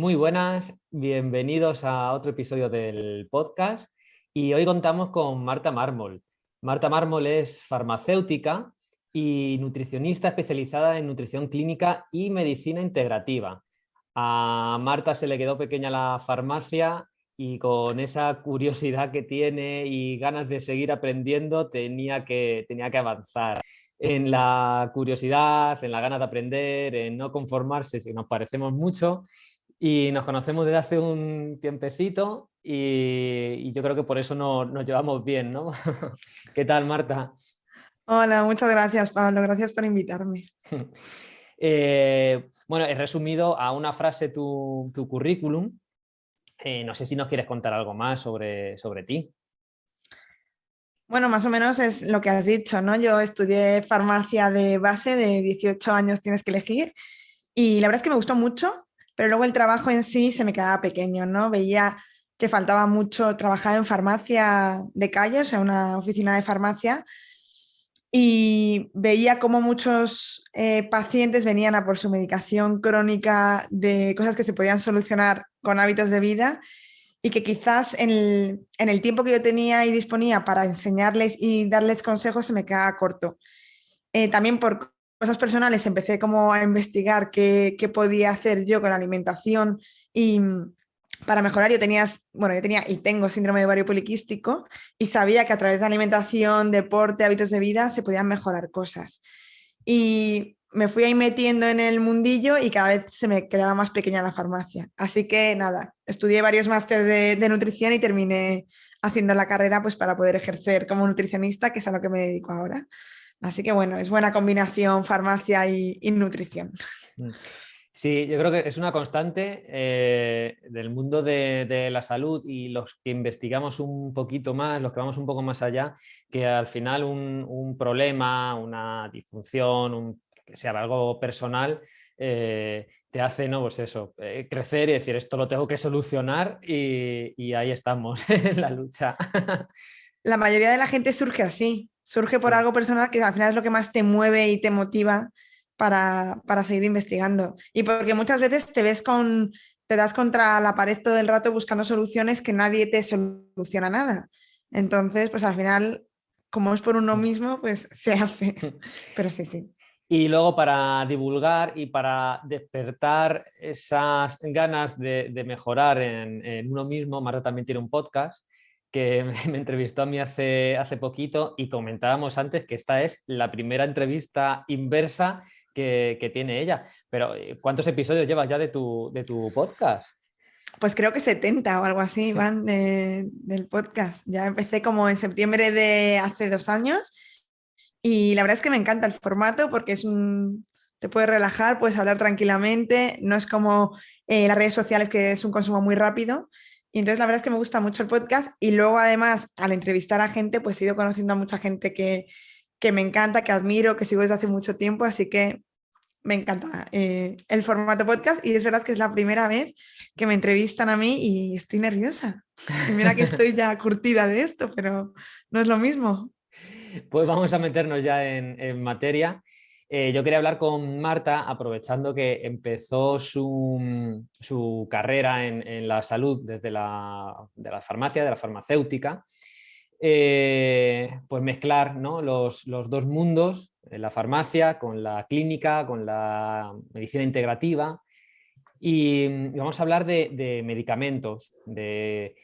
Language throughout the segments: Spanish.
Muy buenas, bienvenidos a otro episodio del podcast y hoy contamos con Marta Mármol. Marta Mármol es farmacéutica y nutricionista especializada en nutrición clínica y medicina integrativa. A Marta se le quedó pequeña la farmacia y con esa curiosidad que tiene y ganas de seguir aprendiendo tenía que avanzar en la curiosidad, en la ganas de aprender, en no conformarse si nos parecemos mucho. Y nos conocemos desde hace un tiempecito y yo creo que por eso nos llevamos bien, ¿no? ¿Qué tal, Marta? Hola, muchas gracias, Pablo. Gracias por invitarme. Bueno, he resumido a una frase tu currículum. No sé si nos quieres contar algo más sobre ti. Bueno, más o menos es lo que has dicho, ¿no? Yo estudié farmacia de base, de 18 años tienes que elegir, y la verdad es que me gustó mucho, pero luego el trabajo en sí se me quedaba pequeño, ¿no? Veía que faltaba mucho trabajar en farmacia de calle, o sea, una oficina de farmacia, y veía cómo muchos pacientes venían a por su medicación crónica de cosas que se podían solucionar con hábitos de vida y que quizás en el tiempo que yo tenía y disponía para enseñarles y darles consejos se me quedaba corto. También por cosas personales empecé como a investigar qué podía hacer yo con la alimentación y para mejorar yo tenía y tengo síndrome de ovario poliquístico y sabía que a través de alimentación, deporte, hábitos de vida se podían mejorar cosas. Y me fui ahí metiendo en el mundillo y cada vez se me quedaba más pequeña la farmacia. Así que nada, estudié varios másteres de nutrición y terminé haciendo la carrera pues para poder ejercer como nutricionista, que es a lo que me dedico ahora. Así que bueno, es buena combinación farmacia y nutrición. Sí, yo creo que es una constante del mundo de la salud y los que investigamos un poquito más, los que vamos un poco más allá, que al final un problema, una disfunción, que sea algo personal, te hace, ¿no? Pues eso, crecer y decir, esto lo tengo que solucionar y ahí estamos en la lucha. La mayoría de la gente surge así, surge por Sí. algo personal que al final es lo que más te mueve y te motiva para seguir investigando. Y porque muchas veces te das contra la pared todo el rato buscando soluciones que nadie te soluciona nada. Entonces, pues al final, como es por uno mismo, pues se hace. Pero sí, sí. Y luego para divulgar y para despertar esas ganas de mejorar en uno mismo, Marta también tiene un podcast que me entrevistó a mí hace poquito y comentábamos antes que esta es la primera entrevista inversa que tiene ella. Pero ¿cuántos episodios llevas ya de tu podcast? Pues creo que 70 o algo así van del podcast. Ya empecé como en septiembre de hace 2 años. Y la verdad es que me encanta el formato porque te puedes relajar, puedes hablar tranquilamente, no es como las redes sociales que es un consumo muy rápido. Y entonces la verdad es que me gusta mucho el podcast y luego además al entrevistar a gente pues he ido conociendo a mucha gente que me encanta, que admiro, que sigo desde hace mucho tiempo, así que me encanta el formato podcast y es verdad que es la primera vez que me entrevistan a mí y estoy nerviosa. Y mira que estoy ya curtida de esto, pero no es lo mismo. Pues vamos a meternos ya en materia. Yo quería hablar con Marta, aprovechando que empezó su carrera en la salud desde de la farmacia, de la farmacéutica, pues mezclar, ¿no? los dos mundos, la farmacia con la clínica, con la medicina integrativa. Y vamos a hablar de medicamentos, de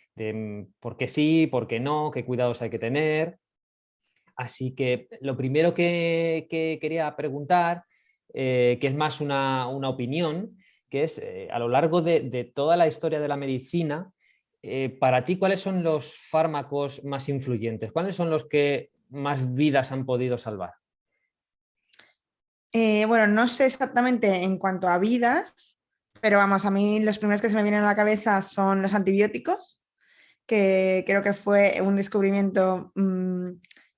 por qué sí, por qué no, qué cuidados hay que tener. Así que lo primero que quería preguntar, que es más una opinión, que es a lo largo de toda la historia de la medicina, para ti, ¿cuáles son los fármacos más influyentes? ¿Cuáles son los que más vidas han podido salvar? Bueno, no sé exactamente en cuanto a vidas, pero vamos, a mí los primeros que se me vienen a la cabeza son los antibióticos, que creo que fue un descubrimiento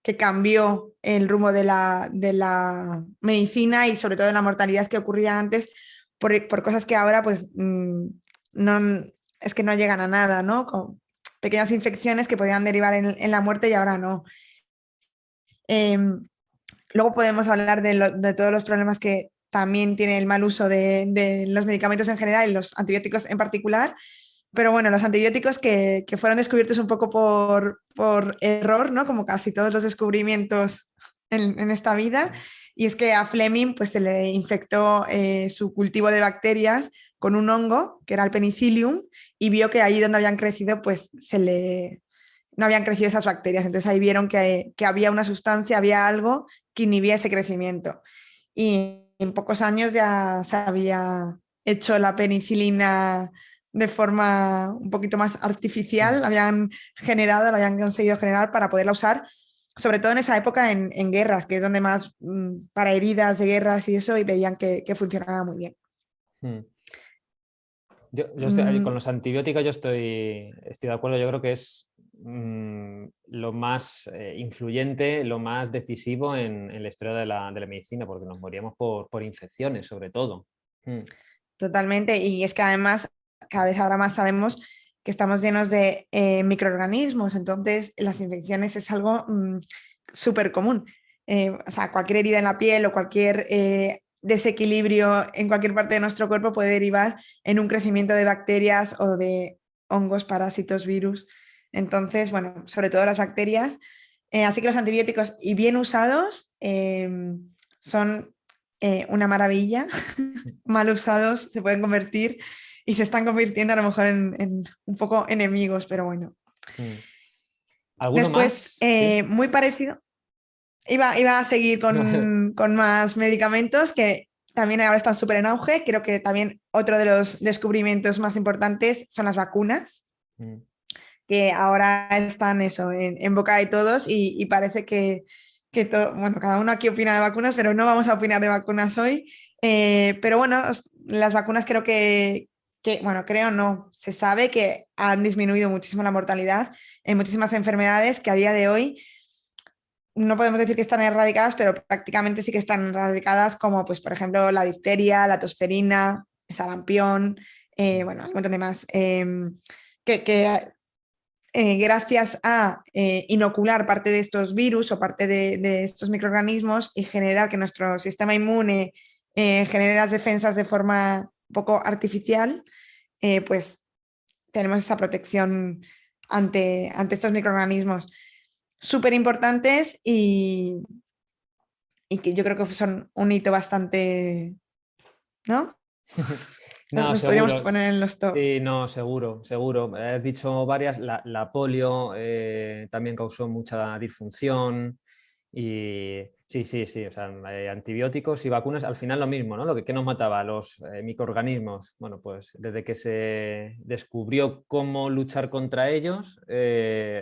que cambió el rumbo de la medicina y sobre todo de la mortalidad que ocurría antes por cosas que ahora pues no, es que no llegan a nada, ¿no? Con pequeñas infecciones que podían derivar en la muerte y ahora no. Luego podemos hablar de todos los problemas que también tiene el mal uso de los medicamentos en general y los antibióticos en particular. Pero bueno, los antibióticos que fueron descubiertos un poco por error, ¿no? Como casi todos los descubrimientos en esta vida. Y es que a Fleming pues, se le infectó su cultivo de bacterias con un hongo, que era el penicillium, y vio que ahí donde habían crecido, pues no habían crecido esas bacterias. Entonces ahí vieron que había una sustancia, había algo que inhibía ese crecimiento. Y en pocos años ya se había hecho la penicilina de forma un poquito más artificial, la habían generado, la habían conseguido generar para poderla usar, sobre todo en esa época en guerras, que es donde más para heridas de guerras y eso, y veían que funcionaba muy bien. Mm. Con Mm, los antibióticos yo estoy de acuerdo, yo creo que es lo más influyente, lo más decisivo en la historia de la medicina, porque nos moríamos por infecciones sobre todo. Mm. Totalmente, y es que además cada vez ahora más sabemos que estamos llenos de microorganismos, entonces las infecciones es algo súper común. O sea, cualquier herida en la piel o cualquier desequilibrio en cualquier parte de nuestro cuerpo puede derivar en un crecimiento de bacterias o de hongos, parásitos, virus. Entonces, bueno, sobre todo las bacterias. Así que los antibióticos, y bien usados, son una maravilla. Mal usados se pueden convertir y se están convirtiendo a lo mejor en un poco enemigos, pero bueno. Mm. ¿Alguno Después, más? ¿Sí? muy parecido, iba a seguir con más medicamentos que también ahora están súper en auge. Creo que también otro de los descubrimientos más importantes son las vacunas, Mm. que ahora están eso, en boca de todos y parece que todo, bueno, cada uno aquí opina de vacunas, pero no vamos a opinar de vacunas hoy. Pero bueno, las vacunas creo bueno, creo no, se sabe que han disminuido muchísimo la mortalidad en muchísimas enfermedades que a día de hoy no podemos decir que están erradicadas, pero prácticamente sí que están erradicadas, como pues por ejemplo la difteria, la tosferina, el sarampión, bueno, un montón de más. Que gracias a inocular parte de estos virus o parte de estos microorganismos y generar que nuestro sistema inmune genere las defensas de forma un poco artificial, pues tenemos esa protección ante estos microorganismos súper importantes y que yo creo que son un hito bastante, ¿no? No, Nos podríamos seguro. poner en los tops. Sí, no, seguro, seguro. Has dicho varias. La polio también causó mucha disfunción. Y sí, sí, sí. O sea, antibióticos y vacunas, al final lo mismo, ¿no? ¿Qué nos mataba? Los microorganismos. Bueno, pues desde que se descubrió cómo luchar contra ellos,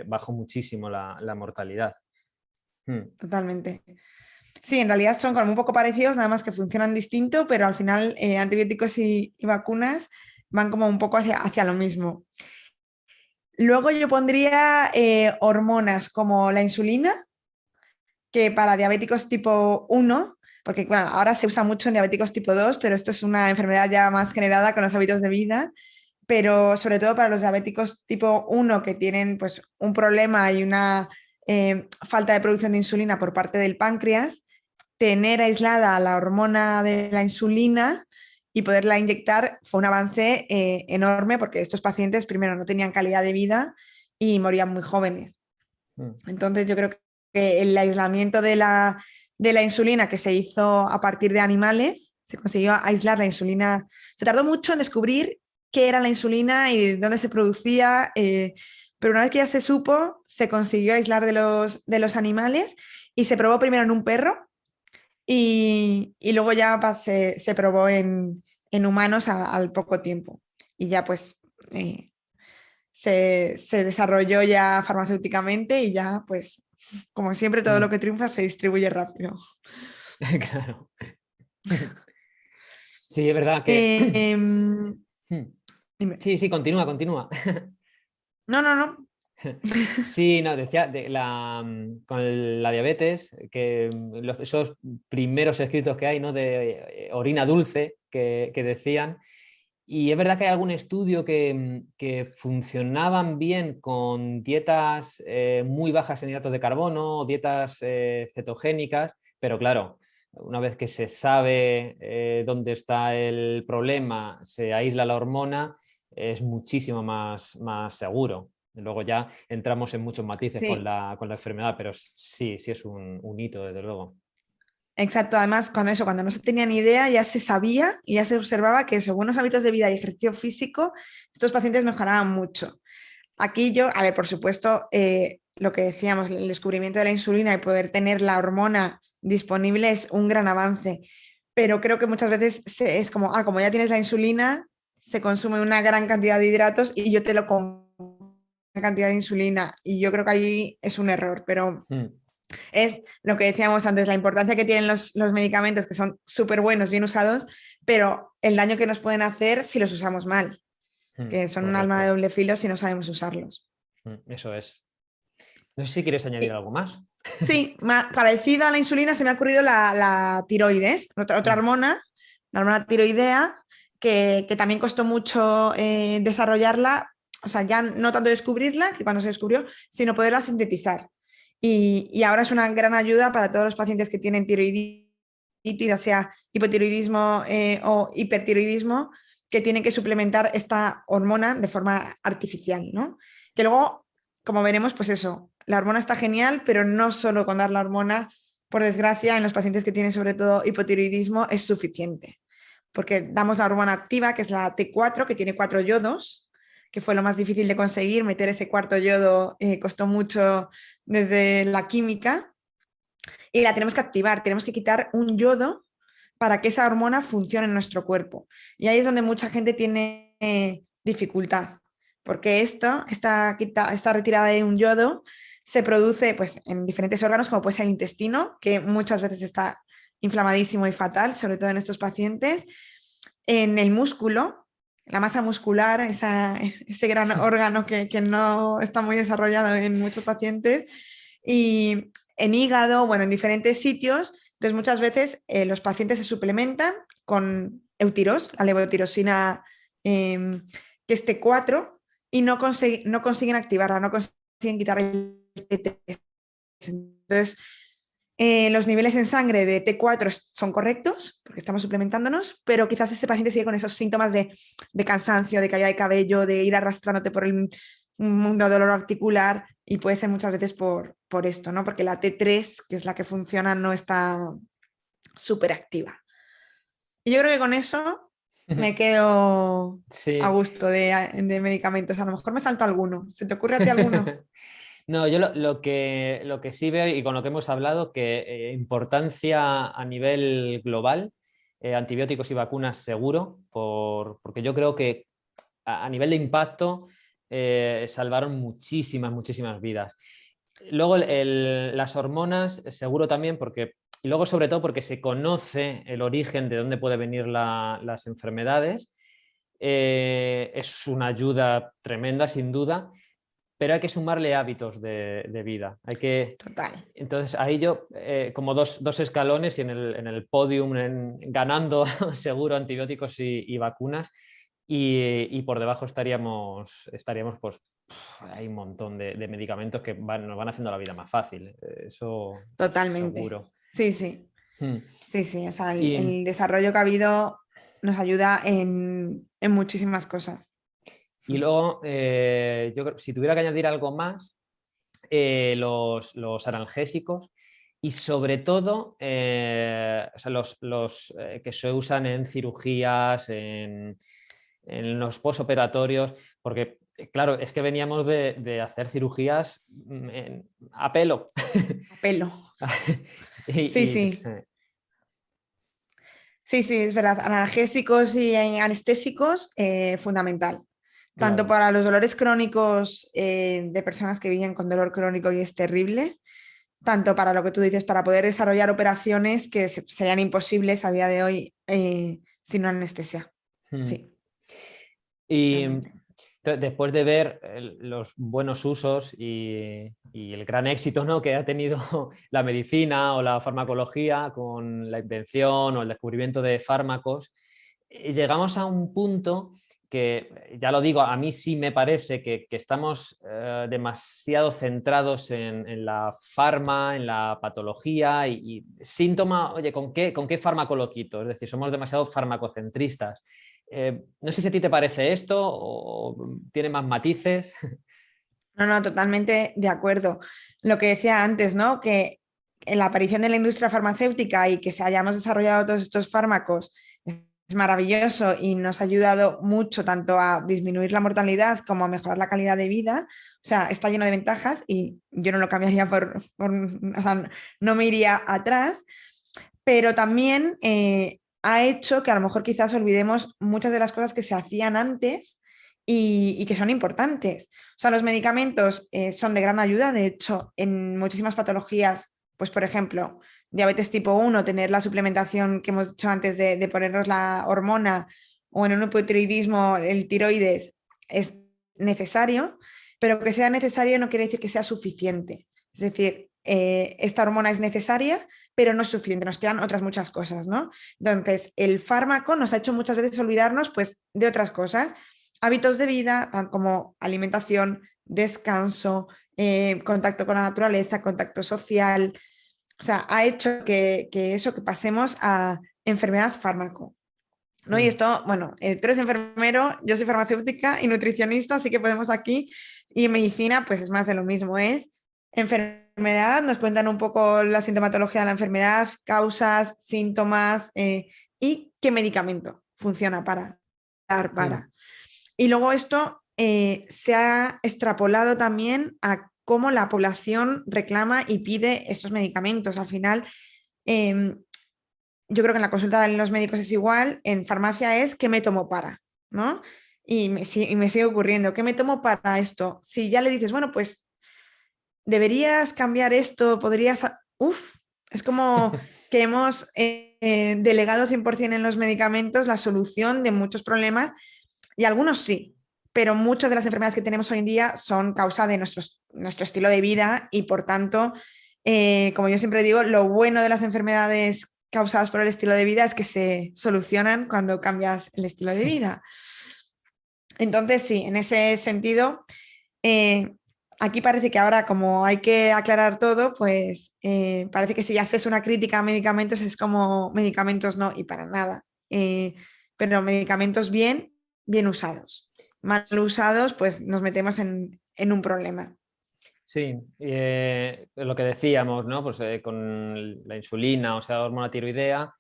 bajó muchísimo la mortalidad. Mm. Totalmente. Sí, en realidad son como un poco parecidos, nada más que funcionan distinto, pero al final antibióticos y vacunas van como un poco hacia lo mismo. Luego yo pondría hormonas como la insulina, que para diabéticos tipo 1, porque bueno, ahora se usa mucho en diabéticos tipo 2, pero esto es una enfermedad ya más generada con los hábitos de vida, pero sobre todo para los diabéticos tipo 1 que tienen pues un problema y una falta de producción de insulina por parte del páncreas, tener aislada la hormona de la insulina y poderla inyectar fue un avance enorme porque estos pacientes primero no tenían calidad de vida y morían muy jóvenes. Mm. Entonces yo creo que el aislamiento de la insulina que se hizo a partir de animales, se consiguió aislar la insulina, se tardó mucho en descubrir qué era la insulina y dónde se producía, pero una vez que ya se supo, se consiguió aislar de los animales y se probó primero en un perro y luego ya se probó en humanos al poco tiempo. Y ya pues se desarrolló ya farmacéuticamente y ya pues como siempre todo lo Mm. que triunfa se distribuye rápido. Claro. Sí, es verdad que... Em, dime. Sí, sí, continúa, continúa. No, no, no. Sí, no, decía con la diabetes, que esos primeros escritos que hay, ¿no? De orina dulce que decían, y es verdad que hay algún estudio que funcionaban bien con dietas muy bajas en hidratos de carbono, dietas cetogénicas, pero claro, una vez que se sabe dónde está el problema, se aísla la hormona, es muchísimo más seguro. Luego ya entramos en muchos matices con Sí. la enfermedad, pero sí, sí es un hito, desde luego. Exacto, además cuando no se tenía ni idea ya se sabía y ya se observaba que según los hábitos de vida y ejercicio físico, estos pacientes mejoraban mucho. Aquí yo, a ver, por supuesto, lo que decíamos, el descubrimiento de la insulina y poder tener la hormona disponible es un gran avance, pero creo que muchas veces es como, como ya tienes la insulina, se consume una gran cantidad de hidratos y yo te lo como una cantidad de insulina y yo creo que ahí es un error, pero Mm, es lo que decíamos antes, la importancia que tienen los medicamentos, que son súper buenos, bien usados, pero el daño que nos pueden hacer si los usamos mal, que son un alma de correcto. doble filo si no sabemos usarlos. Eso es. No sé si quieres añadir Y, algo más. sí, parecida a la insulina se me ha ocurrido la tiroides, otra Mm, hormona, la hormona tiroidea, que también costó mucho desarrollarla, o sea, ya no tanto descubrirla, que cuando se descubrió, sino poderla sintetizar. Y ahora es una gran ayuda para todos los pacientes que tienen tiroiditis, ya sea hipotiroidismo o hipertiroidismo, que tienen que suplementar esta hormona de forma artificial, ¿no? Que luego, como veremos, pues eso, la hormona está genial, pero no solo con dar la hormona, por desgracia, en los pacientes que tienen sobre todo hipotiroidismo es suficiente, porque damos la hormona activa, que es la T4, que tiene 4 yodos, que fue lo más difícil de conseguir, meter ese cuarto yodo costó mucho desde la química, y la tenemos que activar, tenemos que quitar un yodo para que esa hormona funcione en nuestro cuerpo. Y ahí es donde mucha gente tiene dificultad, porque esta retirada de un yodo se produce pues, en diferentes órganos, como puede ser el intestino, que muchas veces está inflamadísimo y fatal, sobre todo en estos pacientes, en el músculo, la masa muscular, ese gran órgano que no está muy desarrollado en muchos pacientes, y en hígado, bueno, en diferentes sitios. Entonces, muchas veces los pacientes se suplementan con eutiros, la levotirosina, que es T4, y no consiguen activarla, no consiguen quitar el T3. Entonces, los niveles en sangre de T4 son correctos, porque estamos suplementándonos, pero quizás ese paciente sigue con esos síntomas de cansancio, de caída de cabello, de ir arrastrándote por el mundo de dolor articular, y puede ser muchas veces por esto, ¿no? Porque la T3, que es la que funciona, no está súper activa. Y yo creo que con eso me quedo a sí. gusto de medicamentos. A lo mejor me salto alguno. ¿Se te ocurre a ti alguno? No, yo lo que sí veo y con lo que hemos hablado, que importancia a nivel global, antibióticos y vacunas seguro, porque yo creo que a nivel de impacto salvaron muchísimas vidas. Luego las hormonas, seguro también, y luego sobre todo porque se conoce el origen de dónde pueden venir las enfermedades. Es una ayuda tremenda, sin duda, pero hay que sumarle hábitos de vida. Total. Entonces, ahí yo, como dos escalones y en el podium, ganando seguro antibióticos y vacunas, y por debajo estaríamos pues, hay un montón de medicamentos que nos van haciendo la vida más fácil. Eso Totalmente. seguro. Sí, sí. Hmm. Sí, sí. O sea, Y, el desarrollo que ha habido nos ayuda en muchísimas cosas. y luego, yo creo, si tuviera que añadir algo más, los analgésicos y sobre todo o sea, los que se usan en cirugías, en los postoperatorios, porque claro, es que veníamos de hacer cirugías a pelo. A pelo. Sí, Pues, sí. Sí, sí, es verdad. Analgésicos y anestésicos, fundamental. Tanto claro. para los dolores crónicos de personas que viven con dolor crónico y es terrible, tanto para lo que tú dices, para poder desarrollar operaciones que serían imposibles a día de hoy sin una anestesia. Mm. Sí, Y totalmente. después de ver los buenos usos y el gran éxito, ¿no?, que ha tenido la medicina o la farmacología con la invención o el descubrimiento de fármacos, llegamos a un punto que, ya lo digo, a mí sí me parece que estamos demasiado centrados en la farma, en la patología y síntoma, oye, ¿con qué fármaco lo quito? Es decir, somos demasiado farmacocentristas. No sé si a ti te parece esto o tiene más matices. No, no, totalmente de acuerdo. Lo que decía antes, ¿no? Que en la aparición de la industria farmacéutica y que se hayamos desarrollado todos estos fármacos es maravilloso y nos ha ayudado mucho tanto a disminuir la mortalidad como a mejorar la calidad de vida. O sea, está lleno de ventajas y yo no lo cambiaría o sea, no me iría atrás, pero también ha hecho que a lo mejor quizás olvidemos muchas de las cosas que se hacían antes y que son importantes. O sea, los medicamentos son de gran ayuda, de hecho, en muchísimas patologías, pues por ejemplo, diabetes tipo 1, tener la suplementación que hemos dicho antes de ponernos la hormona o en un hipotiroidismo, el tiroides, es necesario, pero que sea necesario no quiere decir que sea suficiente. Es decir, esta hormona es necesaria, pero no es suficiente, nos quedan otras muchas cosas, ¿no? Entonces, el fármaco nos ha hecho muchas veces olvidarnos pues, de otras cosas, hábitos de vida, como alimentación, descanso, contacto con la naturaleza, contacto social. O sea, ha hecho que pasemos a enfermedad-fármaco. ¿No? Y esto, bueno, tú eres enfermero, yo soy farmacéutica y nutricionista, así que podemos aquí, y en medicina, pues es más de lo mismo, es enfermedad, nos cuentan un poco la sintomatología de la enfermedad, causas, síntomas y qué medicamento funciona para. Y luego esto se ha extrapolado también a cómo la población reclama y pide estos medicamentos. Al final, yo creo que en la consulta de los médicos es igual, en farmacia es ¿qué me tomo para? ¿No? Y me sigue ocurriendo, ¿qué me tomo para esto? Si ya le dices, bueno, pues deberías cambiar esto, podrías... Uf, es como que hemos delegado 100% en los medicamentos la solución de muchos problemas y algunos sí, pero muchas de las enfermedades que tenemos hoy en día son causa de nuestro estilo de vida y por tanto, como yo siempre digo, lo bueno de las enfermedades causadas por el estilo de vida es que se solucionan cuando cambias el estilo de vida. Entonces, sí, en ese sentido, aquí parece que ahora como hay que aclarar todo, pues parece que si haces una crítica a medicamentos es como medicamentos no y para nada. Pero medicamentos bien usados. Mal usados, pues nos metemos en un problema. Sí, lo que decíamos, ¿no? Pues, con la insulina, o sea, la hormona tiroidea,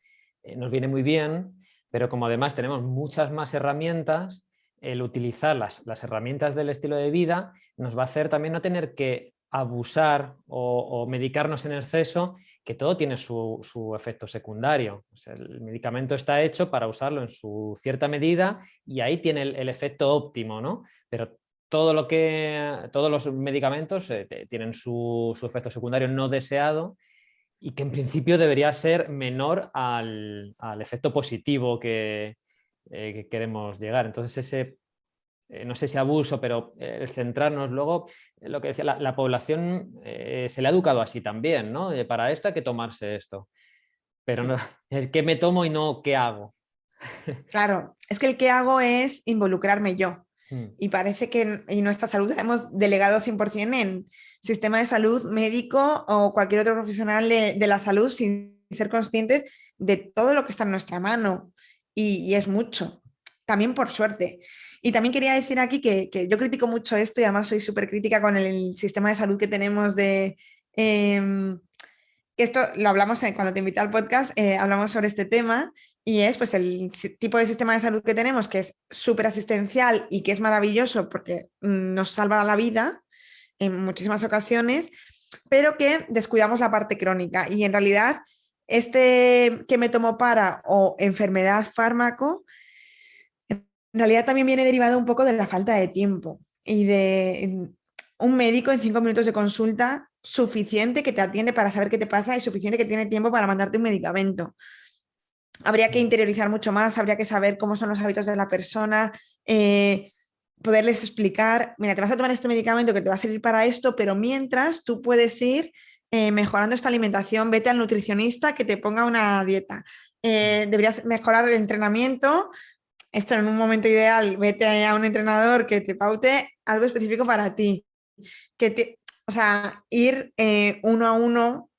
nos viene muy bien, pero como además tenemos muchas más herramientas, el utilizar las herramientas del estilo de vida nos va a hacer también no tener que abusar o medicarnos en exceso, que todo tiene su efecto secundario. O sea, el medicamento está hecho para usarlo en su cierta medida y ahí tiene el efecto óptimo, ¿no? Pero todos los medicamentos tienen su efecto secundario no deseado y que en principio debería ser menor al efecto positivo que queremos llegar. Entonces no sé si abuso, pero el centrarnos luego, lo que decía, la población se le ha educado así también, ¿no? Para esto hay que tomarse esto, pero no, el qué me tomo y no qué hago. Claro, es que el que hago es involucrarme yo. Y parece que en nuestra salud hemos delegado 100% en sistema de salud médico o cualquier otro profesional de la salud sin ser conscientes de todo lo que está en nuestra mano. Y es mucho, también por suerte. Y también quería decir aquí que yo critico mucho esto y además soy súper crítica con el sistema de salud que tenemos de... esto lo hablamos cuando te invité al podcast, hablamos sobre este tema y es pues el tipo de sistema de salud que tenemos que es súper asistencial y que es maravilloso porque nos salva la vida en muchísimas ocasiones, pero que descuidamos la parte crónica y en realidad este que me tomo para o enfermedad fármaco en realidad también viene derivado un poco de la falta de tiempo y de un médico en 5 minutos de consulta suficiente que te atiende para saber qué te pasa y suficiente que tiene tiempo para mandarte un medicamento. Habría que interiorizar mucho más, habría que saber cómo son los hábitos de la persona, poderles explicar, mira, te vas a tomar este medicamento que te va a servir para esto, pero mientras tú puedes ir mejorando esta alimentación, vete al nutricionista que te ponga una dieta. Deberías mejorar el entrenamiento esto en un momento ideal, vete a un entrenador que te paute algo específico para ti. O sea, ir uno a uno.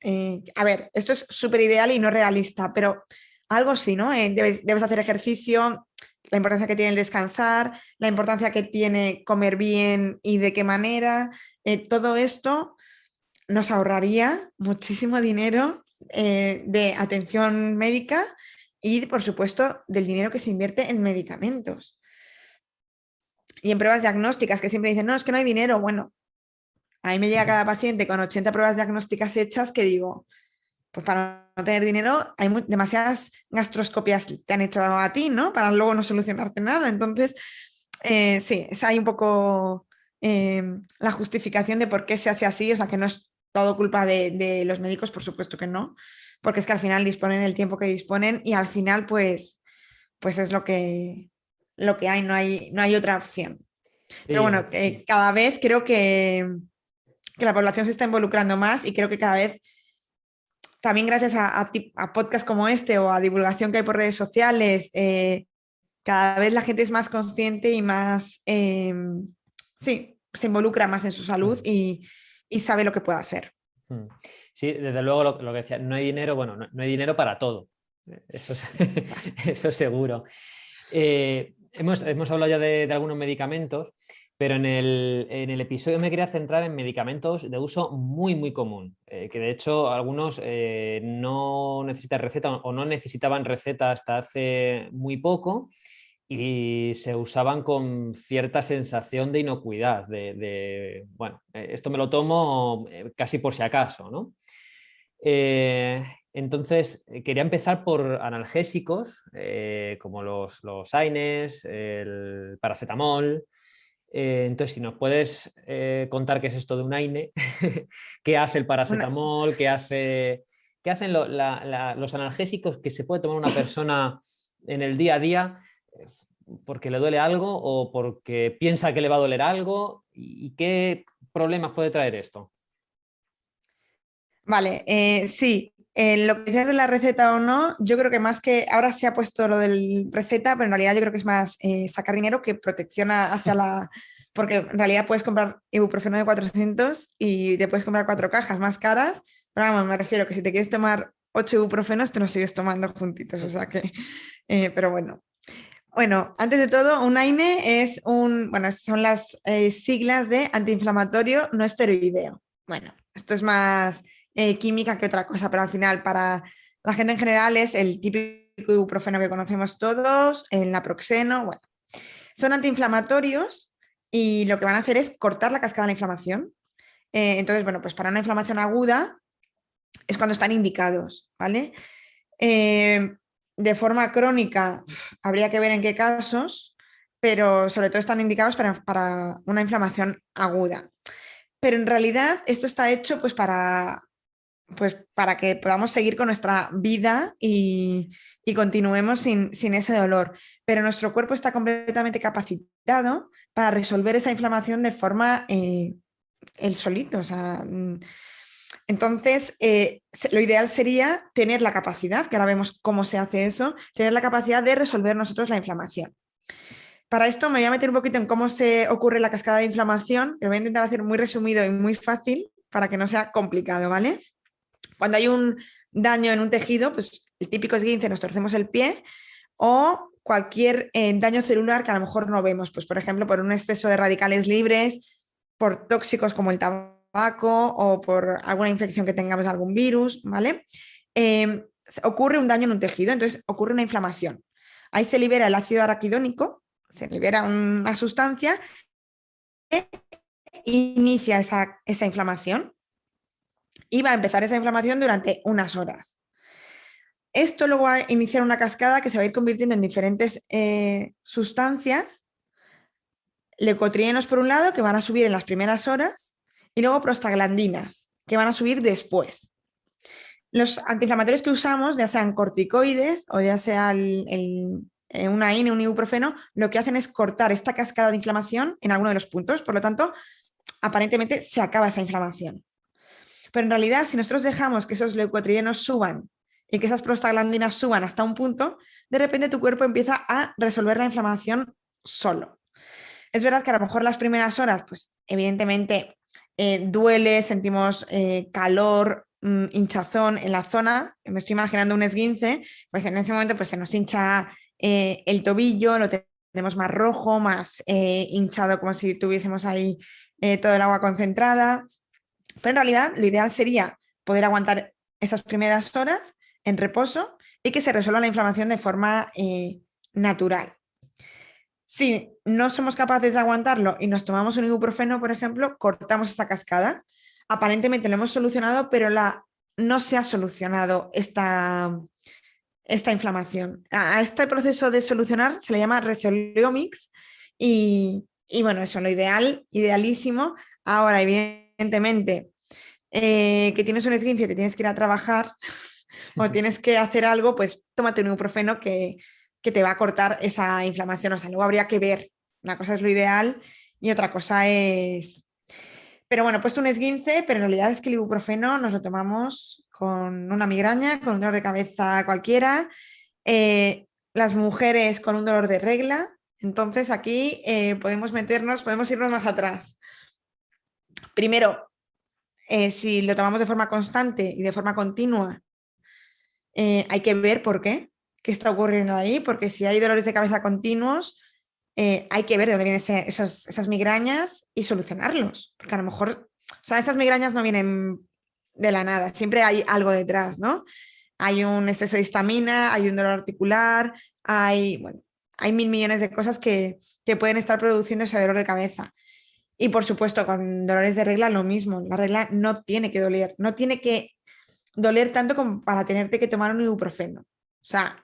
A ver, esto es súper ideal y no realista, pero algo sí, ¿no? Debes hacer ejercicio, la importancia que tiene el descansar, la importancia que tiene comer bien y de qué manera. Todo esto nos ahorraría muchísimo dinero de atención médica y, por supuesto, del dinero que se invierte en medicamentos. Y en pruebas diagnósticas, que siempre dicen, no, es que no hay dinero. Bueno, a mí me llega cada paciente con 80 pruebas diagnósticas hechas que digo, pues para no tener dinero hay demasiadas gastroscopias te han hecho a ti, ¿no? Para luego no solucionarte nada. Entonces, sí, es ahí un poco la justificación de por qué se hace así, o sea, que no es todo culpa de los médicos, por supuesto que no, porque es que al final disponen del tiempo que disponen y al final pues es lo que hay, no hay otra opción. Pero Sí, bueno, cada vez creo que la población se está involucrando más y creo que cada vez, también gracias a podcasts como este o a divulgación que hay por redes sociales, cada vez la gente es más consciente y más, sí, se involucra más en su salud y sabe lo que puede hacer. sí, desde luego lo que decía, no hay dinero, bueno, no hay dinero para todo, eso, eso seguro. Hemos hablado ya de algunos medicamentos, pero en el episodio me quería centrar en medicamentos de uso muy, muy común, que de hecho algunos no necesitan receta o no necesitaban receta hasta hace muy poco y se usaban con cierta sensación de inocuidad, bueno, esto me lo tomo casi por si acaso, ¿no? Entonces, quería empezar por analgésicos, como los AINES, el paracetamol. Entonces, si nos puedes contar qué es esto de un AINE, qué hace el Bueno, paracetamol, qué hacen los analgésicos que se puede tomar una persona en el día a día porque le duele algo o porque piensa que le va a doler algo y qué problemas puede traer esto. vale, sí, lo que dices de la receta o no, yo creo que más que ahora se ha puesto lo del receta, pero en realidad yo creo que es más sacar dinero que protección hacia la... Porque en realidad puedes comprar ibuprofeno de 400 y te puedes comprar 4 cajas más caras, pero vamos, me refiero que si te quieres tomar 8 ibuprofenos, te los sigues tomando juntitos, o sea que, pero bueno. Bueno, antes de todo, un AINE es bueno, son las siglas de antiinflamatorio no esteroideo. Bueno, esto es más química que otra cosa, pero al final para la gente en general es el típico ibuprofeno que conocemos todos, el naproxeno, bueno, son antiinflamatorios y lo que van a hacer es cortar la cascada de la inflamación. Entonces, bueno, pues para una inflamación aguda es cuando están indicados, ¿vale? Eh, de forma crónica, habría que ver en qué casos, pero sobre todo están indicados para una inflamación aguda. Pero en realidad esto está hecho pues para que podamos seguir con nuestra vida y continuemos sin ese dolor. Pero nuestro cuerpo está completamente capacitado para resolver esa inflamación de forma él solito. O sea, entonces, lo ideal sería tener la capacidad, que ahora vemos cómo se hace eso, tener la capacidad de resolver nosotros la inflamación. Para esto me voy a meter un poquito en cómo se ocurre la cascada de inflamación, pero voy a intentar hacer muy resumido y muy fácil para que no sea complicado, ¿vale? Cuando hay un daño en un tejido, pues el típico esguince, nos torcemos el pie o cualquier daño celular que a lo mejor no vemos, pues por ejemplo por un exceso de radicales libres, por tóxicos como el tabaco o por alguna infección que tengamos, algún virus, ¿vale? Ocurre un daño en un tejido, entonces ocurre una inflamación. Ahí se libera el ácido araquidónico, se libera una sustancia que inicia esa inflamación y va a empezar esa inflamación durante unas horas. Esto luego va a iniciar una cascada que se va a ir convirtiendo en diferentes sustancias, leucotrienos por un lado, que van a subir en las primeras horas, y luego prostaglandinas, que van a subir después. Los antiinflamatorios que usamos, ya sean corticoides o ya sea un AINE, un ibuprofeno, lo que hacen es cortar esta cascada de inflamación en alguno de los puntos, por lo tanto, aparentemente se acaba esa inflamación. Pero en realidad, si nosotros dejamos que esos leucotrienos suban y que esas prostaglandinas suban hasta un punto, de repente tu cuerpo empieza a resolver la inflamación solo. Es verdad que a lo mejor las primeras horas, pues evidentemente duele, sentimos calor, hinchazón en la zona. Me estoy imaginando un esguince, pues en ese momento pues se nos hincha el tobillo, lo tenemos más rojo, más hinchado, como si tuviésemos ahí todo el agua concentrada. Pero en realidad lo ideal sería poder aguantar esas primeras horas en reposo y que se resuelva la inflamación de forma natural. Si no somos capaces de aguantarlo y nos tomamos un ibuprofeno, por ejemplo, cortamos esa cascada. Aparentemente lo hemos solucionado, pero no se ha solucionado esta inflamación. A este proceso de solucionar se le llama Resoliomics y bueno, eso, lo idealísimo. Ahora, evidentemente, que tienes un esguince y te tienes que ir a trabajar o tienes que hacer algo, pues tómate un ibuprofeno que te va a cortar esa inflamación. O sea, luego habría que ver. Una cosa es lo ideal y otra cosa es... Pero bueno, he puesto un esguince, pero en realidad es que el ibuprofeno nos lo tomamos con una migraña, con un dolor de cabeza cualquiera, las mujeres con un dolor de regla. Entonces aquí podemos irnos más atrás. Primero, si lo tomamos de forma constante y de forma continua, hay que ver por qué está ocurriendo ahí, porque si hay dolores de cabeza continuos, hay que ver de dónde vienen esas migrañas y solucionarlos, porque a lo mejor, o sea, esas migrañas no vienen de la nada, siempre hay algo detrás, ¿no? Hay un exceso de histamina, hay un dolor articular, hay 1.000 millones de cosas que pueden estar produciendo ese dolor de cabeza. Y por supuesto, con dolores de regla lo mismo, la regla no tiene que doler, no tiene que doler tanto como para tenerte que tomar un ibuprofeno. O sea,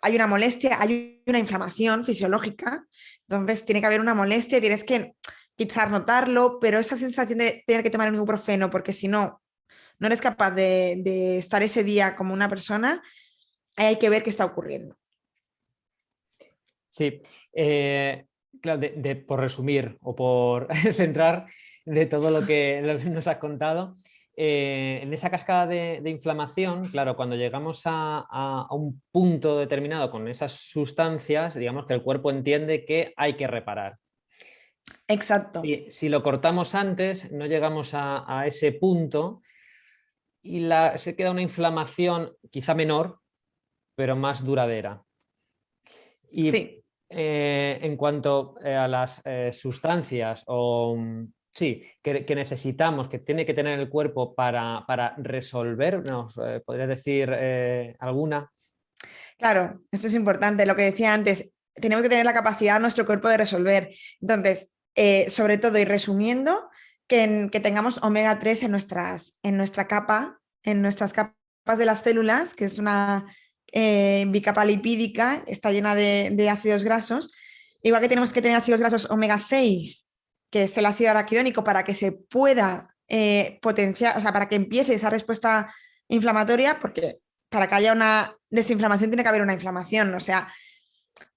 hay una molestia, hay una inflamación fisiológica, entonces tiene que haber una molestia, tienes que quizás notarlo, pero esa sensación de tener que tomar un ibuprofeno, porque si no, no eres capaz de estar ese día como una persona, ahí hay que ver qué está ocurriendo. Sí, claro, por resumir o por centrar de todo lo que nos has contado, en esa cascada de inflamación, claro, cuando llegamos a un punto determinado con esas sustancias, digamos que el cuerpo entiende que hay que reparar. Exacto. Si lo cortamos antes, no llegamos a ese punto y se queda una inflamación quizá menor, pero más duradera. Y sí. En cuanto a las sustancias sí, que necesitamos, que tiene que tener el cuerpo para resolver, ¿nos podrías decir alguna? Claro, esto es importante. Lo que decía antes, tenemos que tener la capacidad nuestro cuerpo de resolver. Entonces, sobre todo y resumiendo, que tengamos omega 3 en nuestra capa, en nuestras capas de las células, que es una bicapa lipídica, está llena de ácidos grasos. Igual que tenemos que tener ácidos grasos omega 6, que es el ácido araquidónico, para que se pueda potenciar, o sea, para que empiece esa respuesta inflamatoria, porque para que haya una desinflamación tiene que haber una inflamación. O sea,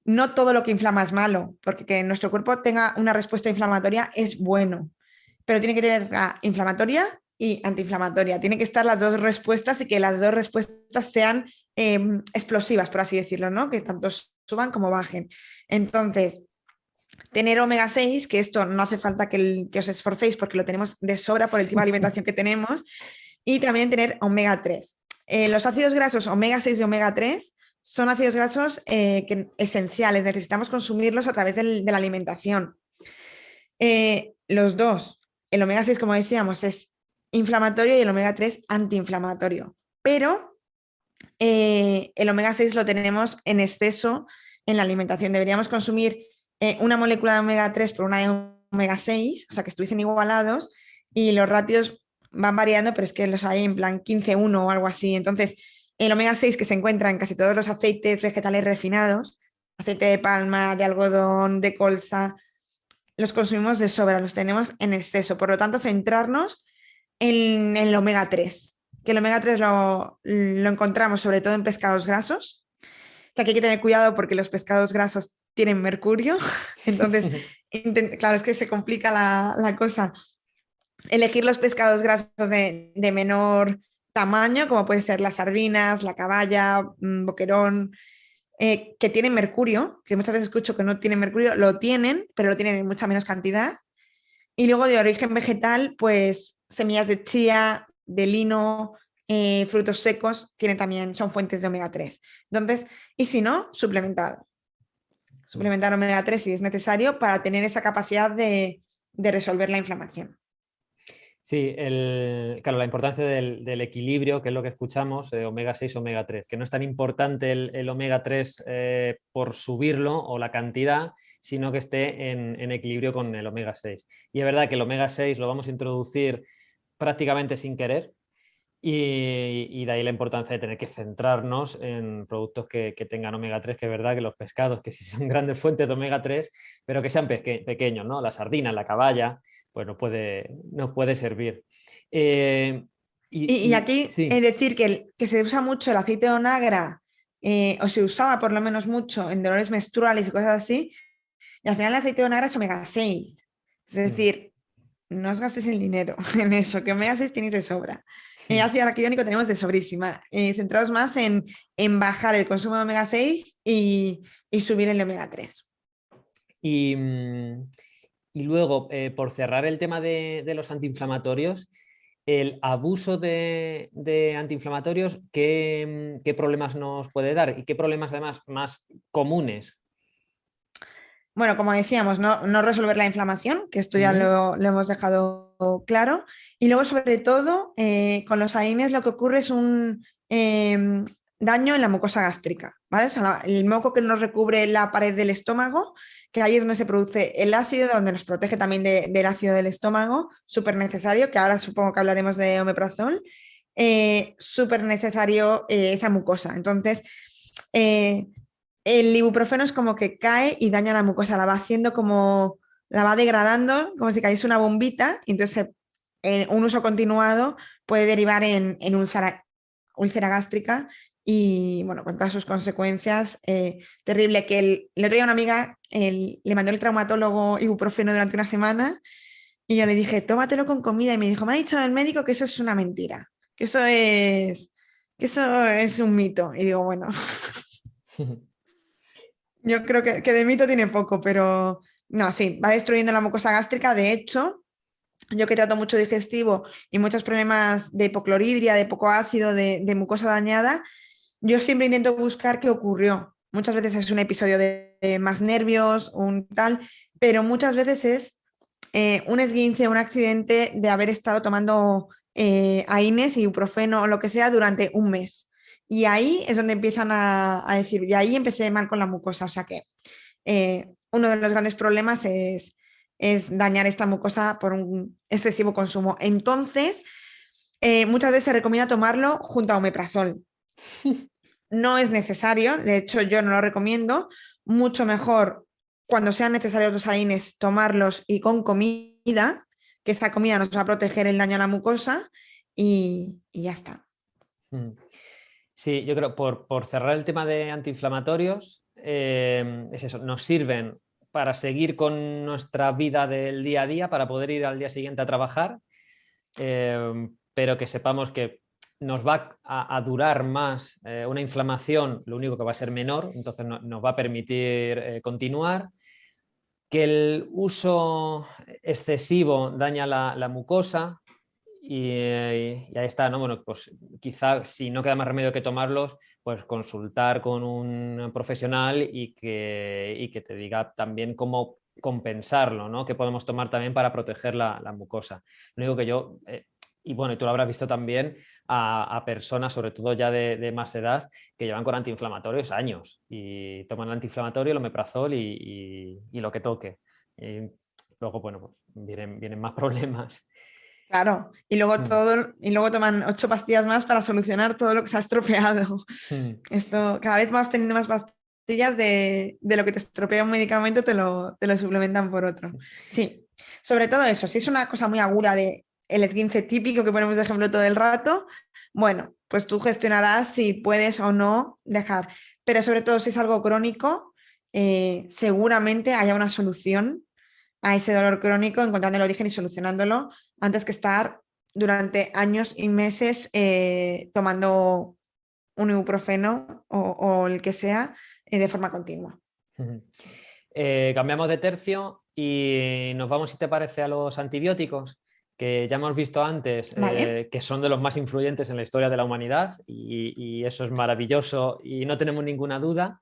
no todo lo que inflama es malo, porque que nuestro cuerpo tenga una respuesta inflamatoria es bueno, pero tiene que tener la inflamatoria y antiinflamatoria. Tienen que estar las dos respuestas y que las dos respuestas sean explosivas, por así decirlo, ¿no? Que tanto suban como bajen. Entonces, tener omega 6, que esto no hace falta que os esforcéis porque lo tenemos de sobra por el tipo de alimentación que tenemos, y también tener omega 3. Los ácidos grasos omega 6 y omega 3 son ácidos grasos esenciales, necesitamos consumirlos a través de la alimentación. Los dos, el omega 6, como decíamos, es inflamatorio y el omega 3 antiinflamatorio, pero el omega 6 lo tenemos en exceso en la alimentación. Deberíamos consumir una molécula de omega 3 por una de omega 6, o sea, que estuviesen igualados, y los ratios van variando, pero es que los hay en plan 15-1 o algo así. Entonces, el omega 6 que se encuentra en casi todos los aceites vegetales refinados, aceite de palma, de algodón, de colza, los consumimos de sobra, los tenemos en exceso. Por lo tanto, centrarnos en el omega 3, que el omega 3 lo encontramos sobre todo en pescados grasos, que aquí hay que tener cuidado porque los pescados grasos tienen mercurio. Entonces, claro, es que se complica la cosa. Elegir los pescados grasos de menor tamaño, como puede ser las sardinas, la caballa, boquerón, que tienen mercurio, que muchas veces escucho que no tienen mercurio, lo tienen, pero lo tienen en mucha menos cantidad. Y luego de origen vegetal, pues semillas de chía, de lino, frutos secos, tienen también, son fuentes de omega 3. Entonces, y si no, suplementado. Suplementar omega 3 si es necesario para tener esa capacidad de resolver la inflamación. Sí, claro, la importancia del equilibrio, que es lo que escuchamos, omega 6, omega 3, que no es tan importante el omega 3 por subirlo o la cantidad, sino que esté en equilibrio con el omega 6. Y es verdad que el omega 6 lo vamos a introducir prácticamente sin querer, y de ahí la importancia de tener que centrarnos en productos que tengan omega 3, que es verdad que los pescados, que sí son grandes fuentes de omega 3, pero que sean pequeños, ¿no? La sardina, la caballa, pues nos puede servir. Y aquí Sí. decir que se usa mucho el aceite de onagra, o se usaba por lo menos mucho en dolores menstruales y cosas así, y al final el aceite de onagra es omega 6. Es decir, no os gastéis el dinero en eso, que omega 6 tenéis de sobra. Ácido araquidónico tenemos de sobrísima. Centraos más en bajar el consumo de omega 6 y subir el de omega 3. Y, y luego, por cerrar el tema de los antiinflamatorios, el abuso de antiinflamatorios, ¿qué problemas nos puede dar? ¿Y qué problemas además más comunes? Bueno, como decíamos, no resolver la inflamación, que esto ya lo hemos dejado claro. Y luego, sobre todo, con los AINES lo que ocurre es un daño en la mucosa gástrica, ¿vale? O sea, el moco que nos recubre la pared del estómago, que ahí es donde se produce el ácido, donde nos protege también del ácido del estómago, súper necesario, que ahora supongo que hablaremos de omeprazol, súper necesario esa mucosa. Entonces, el ibuprofeno es como que cae y daña la mucosa, la va haciendo como, la va degradando, como si cayese una bombita, y entonces en un uso continuado puede derivar en úlcera gástrica y, bueno, con todas sus consecuencias, terrible. Que el otro día una amiga le mandó el traumatólogo ibuprofeno durante una semana y yo le dije, tómatelo con comida, y me dijo, me ha dicho el médico que eso es una mentira, que eso es un mito. Y digo, bueno. Yo creo que de mito tiene poco, pero no, sí, va destruyendo la mucosa gástrica. De hecho, yo que trato mucho digestivo y muchos problemas de hipocloridria, de poco ácido, de mucosa dañada, yo siempre intento buscar qué ocurrió. Muchas veces es un episodio de más nervios, un tal, pero muchas veces es un esguince, un accidente de haber estado tomando AINES, ibuprofeno o lo que sea durante un mes. Y ahí es donde empiezan a decir, y ahí empecé mal con la mucosa. O sea que uno de los grandes problemas es dañar esta mucosa por un excesivo consumo. Entonces, muchas veces se recomienda tomarlo junto a omeprazol. No es necesario, de hecho yo no lo recomiendo, mucho mejor cuando sean necesarios los AINES tomarlos y con comida, que esa comida nos va a proteger el daño a la mucosa y ya está. Sí, yo creo, por cerrar el tema de antiinflamatorios, es eso, nos sirven para seguir con nuestra vida del día a día, para poder ir al día siguiente a trabajar, pero que sepamos que nos va a durar más una inflamación, lo único que va a ser menor, entonces nos va a permitir continuar, que el uso excesivo daña la mucosa, y ahí está, ¿no? Bueno, pues quizá si no queda más remedio que tomarlos, pues consultar con un profesional y que te diga también cómo compensarlo, ¿no? Que podemos tomar también para proteger la mucosa. Lo único que yo, y bueno, y tú lo habrás visto también a personas, sobre todo ya de más edad, que llevan con antiinflamatorios años y toman el antiinflamatorio, el omeprazol y lo que toque. Y luego, bueno, pues vienen más problemas. Claro, y luego toman 8 pastillas más para solucionar todo lo que se ha estropeado. Mm. Esto, cada vez vas teniendo más pastillas de lo que te estropea un medicamento, te lo suplementan por otro. Sí, sobre todo eso, si es una cosa muy aguda de el esguince típico que ponemos de ejemplo todo el rato, bueno, pues tú gestionarás si puedes o no dejar. Pero sobre todo si es algo crónico, seguramente haya una solución a ese dolor crónico, encontrando el origen y solucionándolo, antes que estar durante años y meses tomando un ibuprofeno o el que sea de forma continua. Cambiamos de tercio y nos vamos, si te parece, a los antibióticos, que ya hemos visto antes, Vale. que son de los más influyentes en la historia de la humanidad y eso es maravilloso y no tenemos ninguna duda.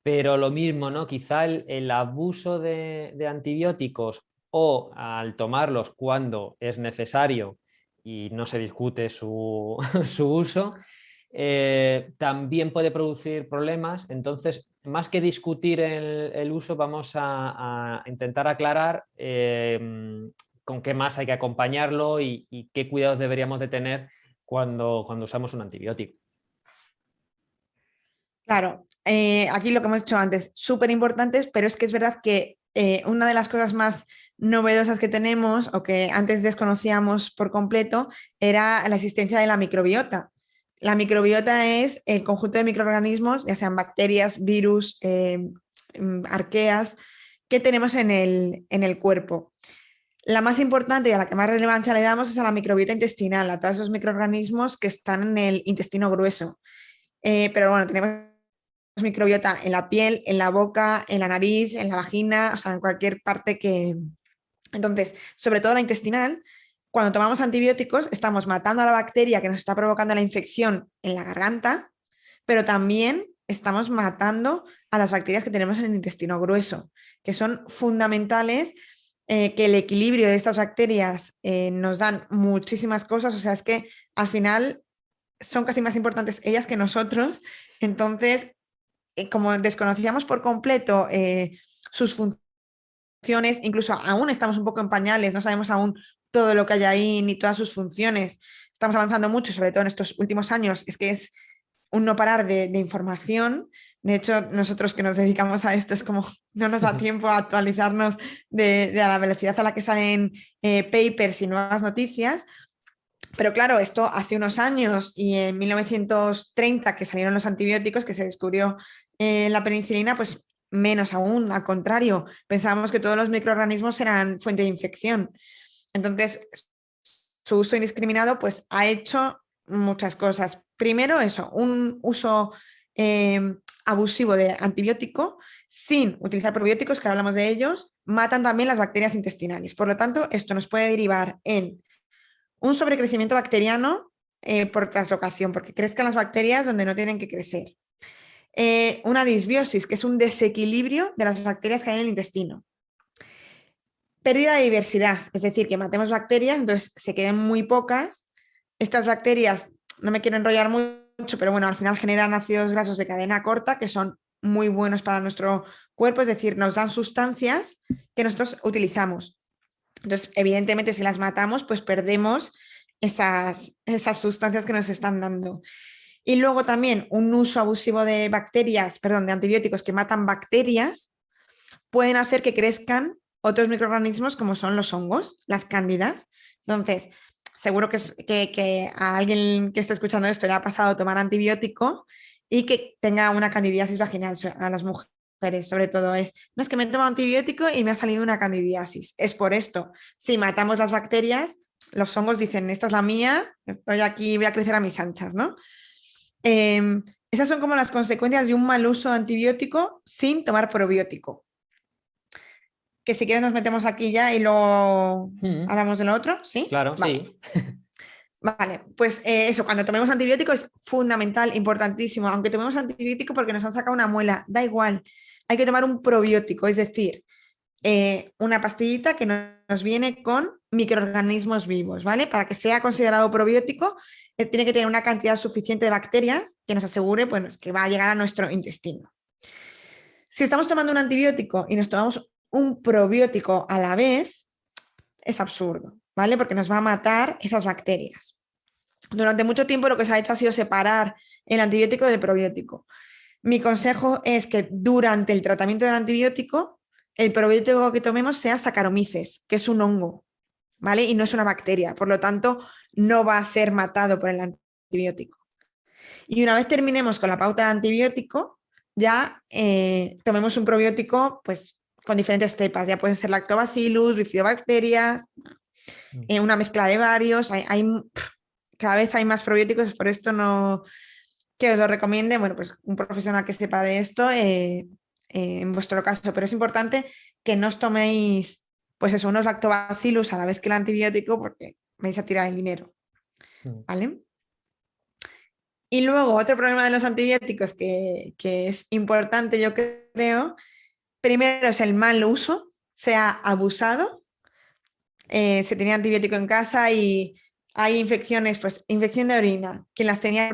Pero lo mismo, ¿no? Quizá el abuso de antibióticos o al tomarlos cuando es necesario y no se discute su, su uso, también puede producir problemas. Entonces, más que discutir el uso, vamos a intentar aclarar con qué más hay que acompañarlo y qué cuidados deberíamos de tener cuando usamos un antibiótico. Claro, aquí lo que hemos dicho antes, súper importantes, pero es que es verdad que una de las cosas más novedosas que tenemos o que antes desconocíamos por completo era la existencia de la microbiota. La microbiota es el conjunto de microorganismos, ya sean bacterias, virus, arqueas, que tenemos en el cuerpo. La más importante y a la que más relevancia le damos es a la microbiota intestinal, a todos esos microorganismos que están en el intestino grueso. Pero bueno, tenemos microbiota en la piel, en la boca, en la nariz, en la vagina, o sea, en cualquier parte que... Entonces, sobre todo la intestinal, cuando tomamos antibióticos estamos matando a la bacteria que nos está provocando la infección en la garganta, pero también estamos matando a las bacterias que tenemos en el intestino grueso, que son fundamentales, que el equilibrio de estas bacterias nos dan muchísimas cosas, o sea, es que al final son casi más importantes ellas que nosotros, entonces como desconocíamos por completo sus funciones, incluso aún estamos un poco en pañales, no sabemos aún todo lo que hay ahí ni todas sus funciones. Estamos avanzando mucho, sobre todo en estos últimos años, es que es un no parar de información. De hecho, nosotros que nos dedicamos a esto es como no nos da tiempo a actualizarnos de la velocidad a la que salen papers y nuevas noticias. Pero claro, esto hace unos años y en 1930 que salieron los antibióticos, que se descubrió la penicilina, pues menos aún, al contrario, pensábamos que todos los microorganismos eran fuente de infección. Entonces, su uso indiscriminado pues ha hecho muchas cosas. Primero eso, un uso abusivo de antibiótico sin utilizar probióticos, que hablamos de ellos, matan también las bacterias intestinales. Por lo tanto, esto nos puede derivar en un sobrecrecimiento bacteriano por translocación, porque crezcan las bacterias donde no tienen que crecer. Una disbiosis, que es un desequilibrio de las bacterias que hay en el intestino. Pérdida de diversidad, es decir, que matemos bacterias, entonces se queden muy pocas. Estas bacterias, no me quiero enrollar mucho, pero bueno, al final generan ácidos grasos de cadena corta que son muy buenos para nuestro cuerpo, es decir, nos dan sustancias que nosotros utilizamos. Entonces, evidentemente, si las matamos, pues perdemos esas sustancias que nos están dando. Y luego también un uso abusivo de bacterias, perdón, de antibióticos que matan bacterias, pueden hacer que crezcan otros microorganismos como son los hongos, las cándidas. Entonces, seguro que a alguien que esté escuchando esto le ha pasado tomar antibiótico y que tenga una candidiasis vaginal a las mujeres. Sobre todo no es que me he tomado antibiótico y me ha salido una candidiasis, es por esto. Si matamos las bacterias, los hongos dicen, esta es la mía, estoy aquí, voy a crecer a mis anchas, ¿no? Esas son como las consecuencias de un mal uso de antibiótico sin tomar probiótico. Que si quieres nos metemos aquí ya y luego hablamos de lo otro, ¿sí? Claro, vale. sí. Vale, pues eso, cuando tomemos antibiótico es fundamental, importantísimo, aunque tomemos antibiótico porque nos han sacado una muela, da igual, hay que tomar un probiótico, es decir, una pastillita que nos viene con microorganismos vivos, ¿vale? Para que sea considerado probiótico, tiene que tener una cantidad suficiente de bacterias que nos asegure pues, que va a llegar a nuestro intestino. Si estamos tomando un antibiótico y nos tomamos un probiótico a la vez, es absurdo, ¿vale? Porque nos va a matar esas bacterias. Durante mucho tiempo lo que se ha hecho ha sido separar el antibiótico del probiótico. Mi consejo es que durante el tratamiento del antibiótico, el probiótico que tomemos sea Saccharomyces, que es un hongo, ¿vale? Y no es una bacteria, por lo tanto, no va a ser matado por el antibiótico. Y una vez terminemos con la pauta de antibiótico, ya tomemos un probiótico pues, con diferentes cepas, ya pueden ser lactobacillus, bifidobacterias. Mm. Una mezcla de varios, cada vez hay más probióticos, por esto no que os lo recomiende, bueno, pues un profesional que sepa de esto en vuestro caso, pero es importante que no os toméis, pues eso, unos lactobacillus a la vez que el antibiótico porque vais a tirar el dinero, Mm. ¿vale? Y luego otro problema de los antibióticos que es importante, yo creo, primero es el mal uso, se ha abusado, se tenía antibiótico en casa y hay infecciones, pues infección de orina, quien las tenía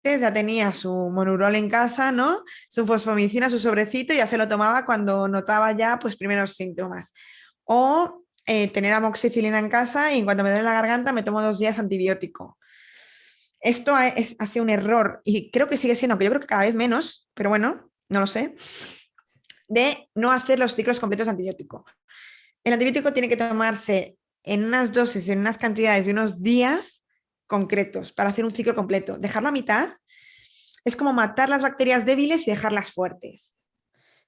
ya tenía su monurol en casa, ¿no? Su fosfomicina, su sobrecito, y ya se lo tomaba cuando notaba ya pues primeros síntomas. O tener amoxicilina en casa y en cuanto me duele la garganta me tomo 2 días antibiótico. Esto ha sido un error y creo que sigue siendo, que yo creo que cada vez menos, pero bueno, no lo sé, de no hacer los ciclos completos de antibiótico. El antibiótico tiene que tomarse en unas dosis, en unas cantidades de unos días concretos para hacer un ciclo completo. Dejarlo a mitad es como matar las bacterias débiles y dejarlas fuertes.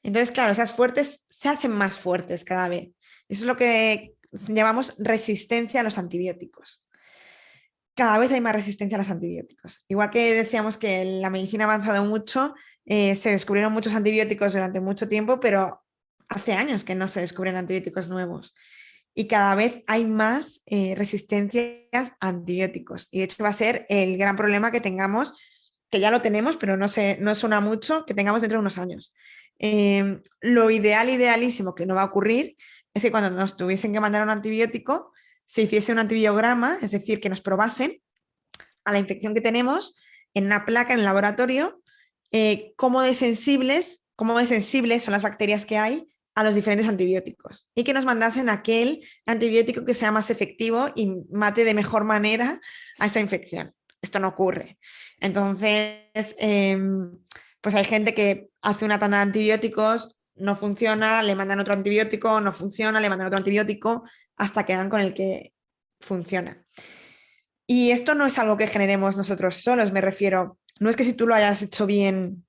Entonces, claro, esas fuertes se hacen más fuertes cada vez. Eso es lo que llamamos resistencia a los antibióticos. Cada vez hay más resistencia a los antibióticos. Igual que decíamos que la medicina ha avanzado mucho, se descubrieron muchos antibióticos durante mucho tiempo, pero hace años que no se descubren antibióticos nuevos. Y cada vez hay más resistencias a antibióticos. Y de hecho va a ser el gran problema que tengamos, que ya lo tenemos, pero no suena mucho, que tengamos dentro de unos años. Lo ideal, idealísimo, que no va a ocurrir, es que cuando nos tuviesen que mandar un antibiótico, se hiciese un antibiograma, es decir, que nos probasen a la infección que tenemos en una placa en el laboratorio, cómo de sensibles son las bacterias que hay a los diferentes antibióticos y que nos mandasen aquel antibiótico que sea más efectivo y mate de mejor manera a esa infección. Esto no ocurre. Entonces, pues hay gente que hace una tanda de antibióticos, no funciona, le mandan otro antibiótico, no funciona, le mandan otro antibiótico, hasta que dan con el que funciona. Y esto no es algo que generemos nosotros solos, me refiero. No es que si tú lo hayas hecho bien,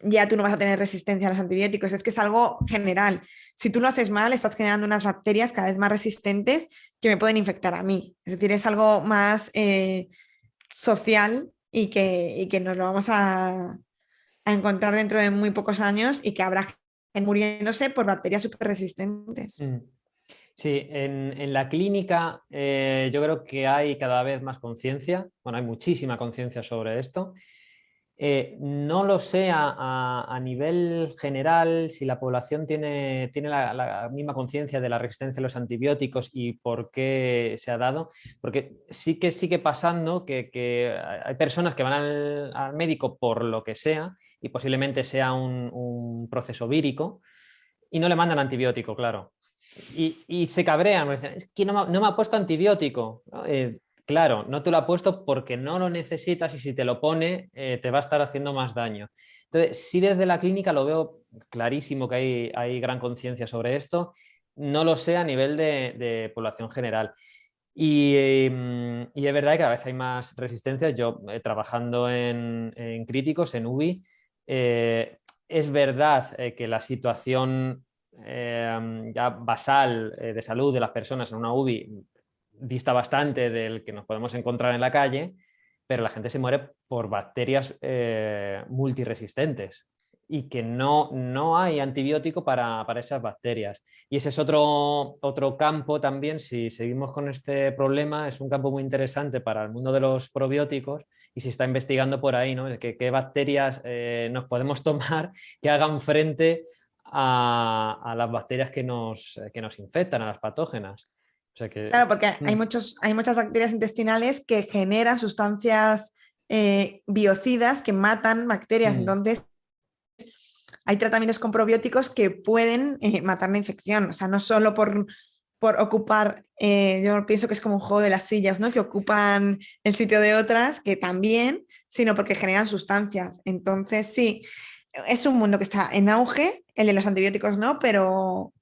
ya tú no vas a tener resistencia a los antibióticos, es que es algo general. Si tú lo haces mal, estás generando unas bacterias cada vez más resistentes que me pueden infectar a mí. Es decir, es algo más social y que nos lo vamos a encontrar dentro de muy pocos años y que habrá gente muriéndose por bacterias súper resistentes. Mm. Sí, en la clínica yo creo que hay cada vez más conciencia, bueno, hay muchísima conciencia sobre esto. No lo sé a nivel general si la población tiene la misma conciencia de la resistencia a los antibióticos y por qué se ha dado, porque sí que sigue pasando que hay personas que van al médico por lo que sea y posiblemente sea un proceso vírico y no le mandan antibiótico, claro. Y se cabrean, dicen, es que no me ha puesto antibiótico, ¿no? Claro, no te lo ha puesto porque no lo necesitas y si te lo pone te va a estar haciendo más daño. Entonces, sí desde la clínica lo veo clarísimo que hay gran conciencia sobre esto, no lo sé a nivel de población general. Y es verdad que cada vez hay más resistencias. Yo trabajando en críticos, en UBI, es verdad que la situación ya basal de salud de las personas en una UBI dista bastante del que nos podemos encontrar en la calle, pero la gente se muere por bacterias multiresistentes y que no hay antibiótico para esas bacterias. Y ese es otro campo también, si seguimos con este problema, es un campo muy interesante para el mundo de los probióticos y se está investigando por ahí, ¿no? ¿Qué bacterias nos podemos tomar que hagan frente a las bacterias que nos infectan, a las patógenas? O sea que, Claro, porque hay muchas bacterias intestinales que generan sustancias biocidas que matan bacterias. mm, Entonces, hay tratamientos con probióticos que pueden matar la infección. O sea, no solo por ocupar, yo pienso que es como un juego de las sillas, ¿no? Que ocupan el sitio de otras, que también, sino porque generan sustancias. Entonces, sí, es un mundo que está en auge, el de los antibióticos no, pero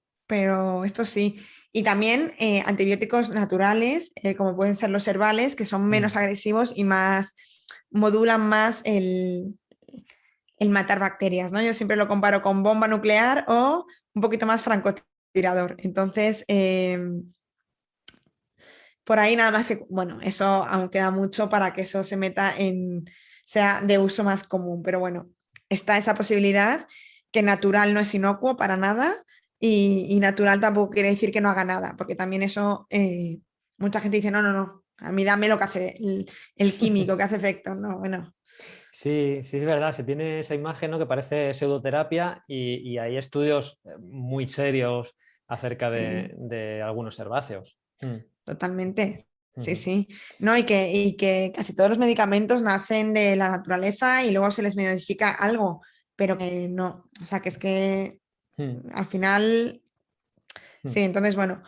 esto sí. Y también antibióticos naturales, como pueden ser los herbales, que son menos mm. agresivos y más, modulan más el matar bacterias, ¿no? Yo siempre lo comparo con bomba nuclear o un poquito más francotirador, francotirador. Entonces, por ahí nada más que, bueno, eso aún queda mucho para que eso sea de uso más común, pero bueno, está esa posibilidad que natural no es inocuo para nada y natural tampoco quiere decir que no haga nada, porque también eso, mucha gente dice, no, no, no, a mí dame lo que hace el químico que hace efecto, no, bueno. Sí, sí es verdad, se tiene esa imagen, ¿no? Que parece pseudoterapia y hay estudios muy serios acerca Sí. de algunos herbáceos. Totalmente, sí, Ujú. sí. No, y que casi todos los medicamentos nacen de la naturaleza y luego se les modifica algo, pero que no, o sea, que es que Mm, al final, mm, sí, entonces, bueno,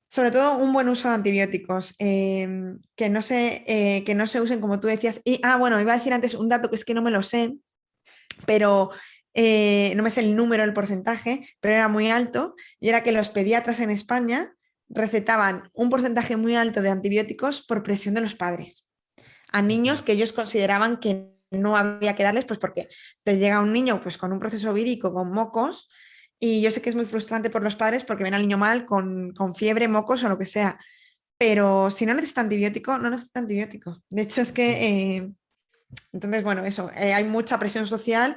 sobre todo un buen uso de antibióticos, que no se usen como tú decías. Y, bueno, iba a decir antes un dato que es que no me lo sé, pero no me sé el número, el porcentaje, pero era muy alto, y era que los pediatras en España recetaban un porcentaje muy alto de antibióticos por presión de los padres a niños ujú. que ellos consideraban que no había que darles, pues porque te llega un niño pues con un proceso vírico, con mocos, y yo sé que es muy frustrante por los padres porque ven al niño mal, con fiebre, mocos o lo que sea, pero si no necesita antibiótico, no necesita antibiótico. De hecho, es Mm. que, entonces, bueno, eso, hay mucha presión social,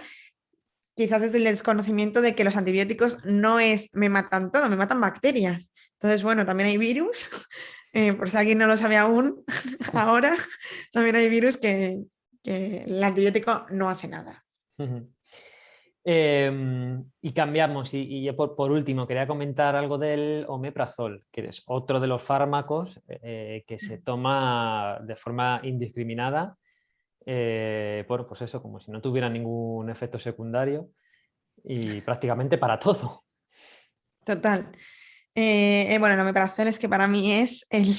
quizás es el desconocimiento de que los antibióticos no es me matan todo, me matan bacterias. Entonces, bueno, también hay virus, por si alguien no lo sabe aún, ahora también hay virus que el antibiótico no hace nada. Ujú. Y cambiamos, y yo por último quería comentar algo del omeprazol, que es otro de los fármacos que se toma de forma indiscriminada, bueno, pues eso, como si no tuviera ningún efecto secundario y prácticamente para todo. Total. Bueno, el omeprazol es que para mí es el...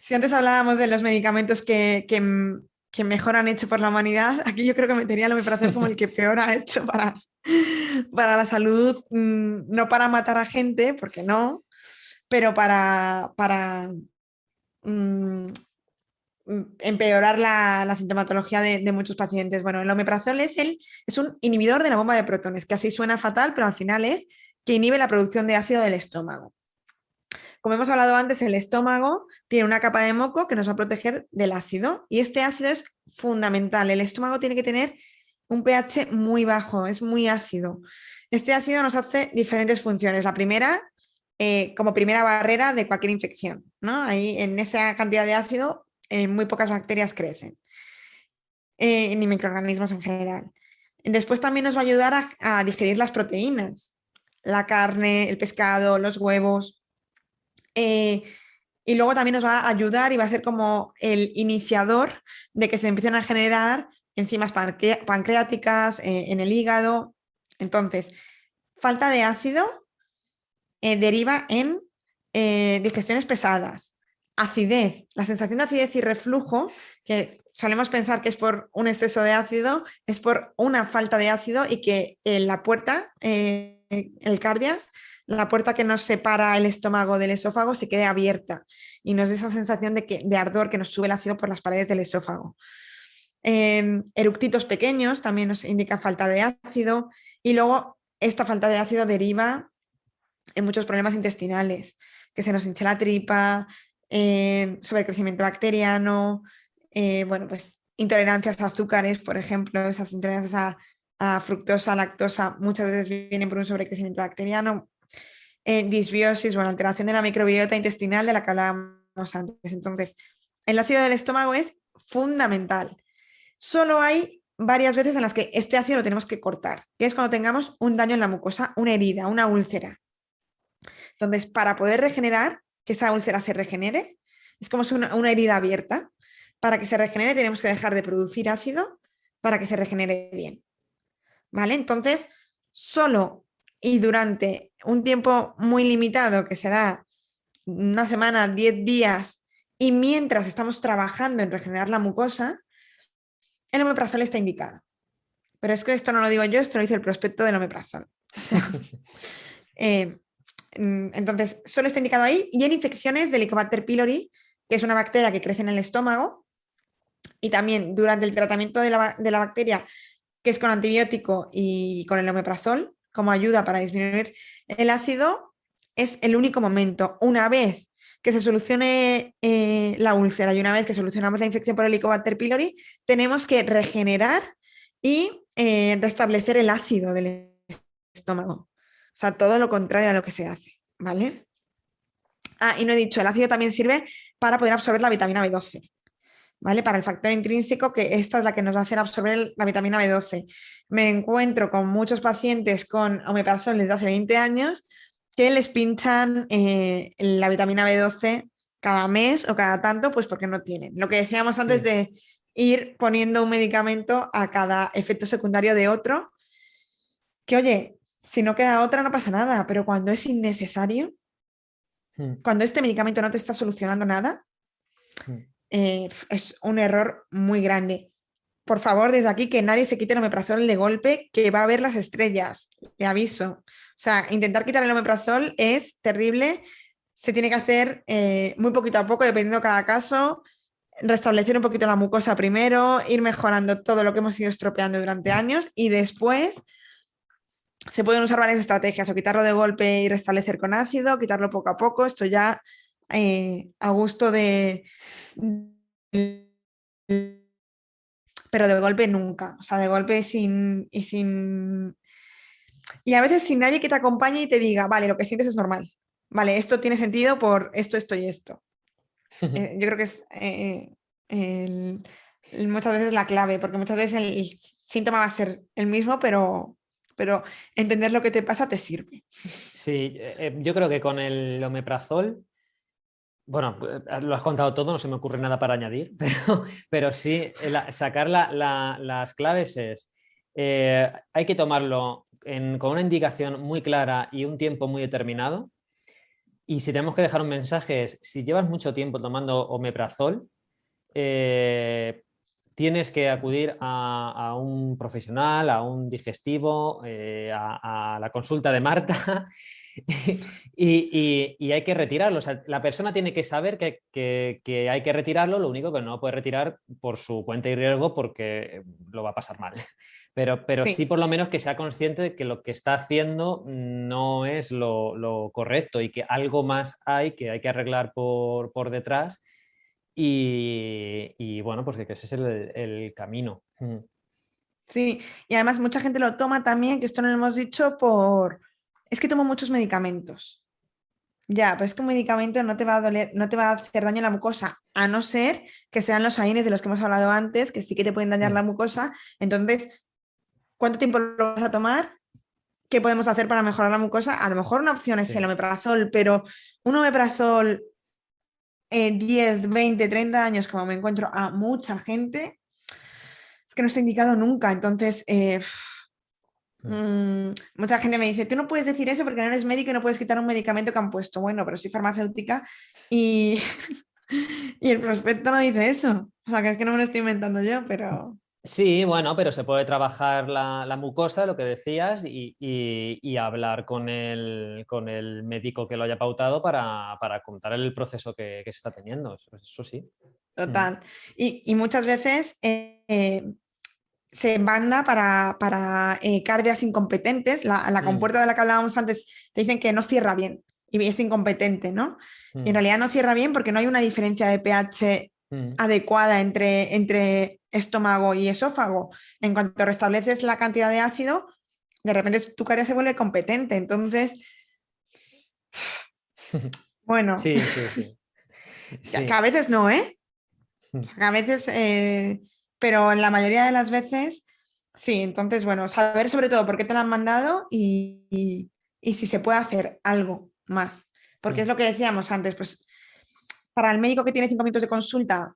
Si antes hablábamos de los medicamentos que mejor han hecho por la humanidad, aquí yo creo que metería el omeprazol como el que peor ha hecho para la salud, no para matar a gente, porque no, pero para mm, empeorar la sintomatología de muchos pacientes. Bueno, el omeprazol es un inhibidor de la bomba de protones, que así suena fatal, pero al final es que inhibe la producción de ácido del estómago. Como hemos hablado antes, el estómago tiene una capa de moco que nos va a proteger del ácido y este ácido es fundamental. El estómago tiene que tener un pH muy bajo, es muy ácido. Este ácido nos hace diferentes funciones. La primera, como primera barrera de cualquier infección, ¿no? Ahí en esa cantidad de ácido, muy pocas bacterias crecen, ni microorganismos en general. Después también nos va a ayudar a digerir las proteínas, la carne, el pescado, los huevos. Eh, y luego también nos va a ayudar y va a ser como el iniciador de que se empiecen a generar enzimas pancreáticas en el hígado. Entonces, falta de ácido deriva en digestiones pesadas, acidez, la sensación de acidez y reflujo, que solemos pensar que es por un exceso de ácido, es por una falta de ácido y que la puerta, el cardias, la puerta que nos separa el estómago del esófago se quede abierta y nos da esa sensación de ardor que nos sube el ácido por las paredes del esófago. Eructitos pequeños también nos indica falta de ácido y luego esta falta de ácido deriva en muchos problemas intestinales, que se nos hinche la tripa, sobrecrecimiento bacteriano, bueno, pues intolerancias a azúcares, por ejemplo, esas intolerancias a fructosa, lactosa, muchas veces vienen por un sobrecrecimiento bacteriano, disbiosis, bueno, alteración de la microbiota intestinal de la que hablábamos antes. Entonces, el ácido del estómago es fundamental. Solo hay varias veces en las que este ácido lo tenemos que cortar, que es cuando tengamos un daño en la mucosa, una herida, una úlcera. Entonces, para poder regenerar, que esa úlcera se regenere, es como si una herida abierta. Para que se regenere tenemos que dejar de producir ácido para que se regenere bien. ¿Vale? Entonces, solo y durante un tiempo muy limitado, que será una semana, 10 días, y mientras estamos trabajando en regenerar la mucosa, el omeprazol está indicado. Pero es que esto no lo digo yo, esto lo dice el prospecto del omeprazol. O sea, eh, entonces, solo está indicado ahí y en infecciones de Helicobacter pylori, que es una bacteria que crece en el estómago, y también durante el tratamiento de la bacteria, que es con antibiótico y con el omeprazol, como ayuda para disminuir el ácido, es el único momento. Una vez que se solucione la úlcera y una vez que solucionamos la infección por Helicobacter pylori, tenemos que regenerar y restablecer el ácido del estómago. O sea, todo lo contrario a lo que se hace, ¿vale? Ah, y no he dicho, el ácido también sirve para poder absorber la vitamina B12, ¿vale? Para el factor intrínseco, que esta es la que nos va a hacer absorber la vitamina B12. Me encuentro con muchos pacientes con omeprazol desde hace 20 años que les pinchan la vitamina B12 cada mes o cada tanto, pues porque no tienen. Lo que decíamos antes Sí. de ir poniendo un medicamento a cada efecto secundario de otro, que oye, si no queda otra no pasa nada, pero cuando es innecesario, Mm, cuando este medicamento no te está solucionando nada, mm. es un error muy grande. Por favor, desde aquí, que nadie se quite el omeprazol de golpe, que va a ver las estrellas, le aviso. O sea, intentar quitar el omeprazol es terrible, se tiene que hacer muy poquito a poco, dependiendo de cada caso, restablecer un poquito la mucosa primero, ir mejorando todo lo que hemos ido estropeando durante años y después se pueden usar varias estrategias, o quitarlo de golpe y restablecer con ácido, quitarlo poco a poco, esto ya a gusto pero de golpe nunca, o sea, de golpe sin... Y a veces sin nadie que te acompañe y te diga, vale, lo que sientes es normal, vale, esto tiene sentido por esto, esto y esto. Yo creo que es muchas veces la clave, porque muchas veces el síntoma va a ser el mismo, pero entender lo que te pasa te sirve. Sí, yo creo que con el omeprazol, bueno, lo has contado todo, no se me ocurre nada para añadir, pero sí, sacar las claves es, hay que tomarlo con una indicación muy clara y un tiempo muy determinado. Y si tenemos que dejar un mensaje es, si llevas mucho tiempo tomando omeprazol, eh, tienes que acudir a un profesional, a un digestivo, a la consulta de Marta y hay que retirarlo. O sea, la persona tiene que saber que hay que retirarlo, lo único que no puede retirar por su cuenta y riesgo porque lo va a pasar mal. Pero sí, Sí, por lo menos que sea consciente de que lo que está haciendo no es lo correcto y que algo más hay que arreglar por detrás y bueno, pues que ese es el camino. Mm. sí. Y además mucha gente lo toma también, que esto no lo hemos dicho, por... Es que tomo muchos medicamentos. Ya, pues es que un medicamento no te va a doler, no te va a hacer daño a la mucosa, a no ser que sean los AINES de los que hemos hablado antes, que sí que te pueden dañar la Mm. mucosa. Entonces, ¿cuánto tiempo lo vas a tomar? ¿Qué podemos hacer para mejorar la mucosa? A lo mejor una opción es el Sí. omeprazol, pero un omeprazol 10, 20, 30 años, como me encuentro a mucha gente, es que no está indicado nunca. Entonces, Mm. mucha gente me dice, tú no puedes decir eso porque no eres médico y no puedes quitar un medicamento que han puesto. Bueno, pero soy farmacéutica y, y el prospecto no dice eso. O sea, que es que no me lo estoy inventando yo, pero... Sí, bueno, pero se puede trabajar la mucosa, lo que decías, y hablar con el médico que lo haya pautado para contar el proceso que se está teniendo. Eso sí. Mm. Total. Y muchas veces se manda para cardias incompetentes. La Mm. compuerta de la que hablábamos antes te dicen que no cierra bien y es incompetente, ¿no? Y en Mm. realidad no cierra bien porque no hay una diferencia de pH Mm. adecuada entre estómago y esófago. En cuanto restableces la cantidad de ácido, de repente tu cardia se vuelve competente. Entonces, bueno, Sí, sí, sí. que a Sí. veces no, ¿eh? O Mm. sea, que a veces, pero en la mayoría de las veces, sí. Entonces, bueno, saber sobre todo por qué te la han mandado y si se puede hacer algo más. Porque es Mm. lo que decíamos antes, pues para el médico que tiene 5 minutos de consulta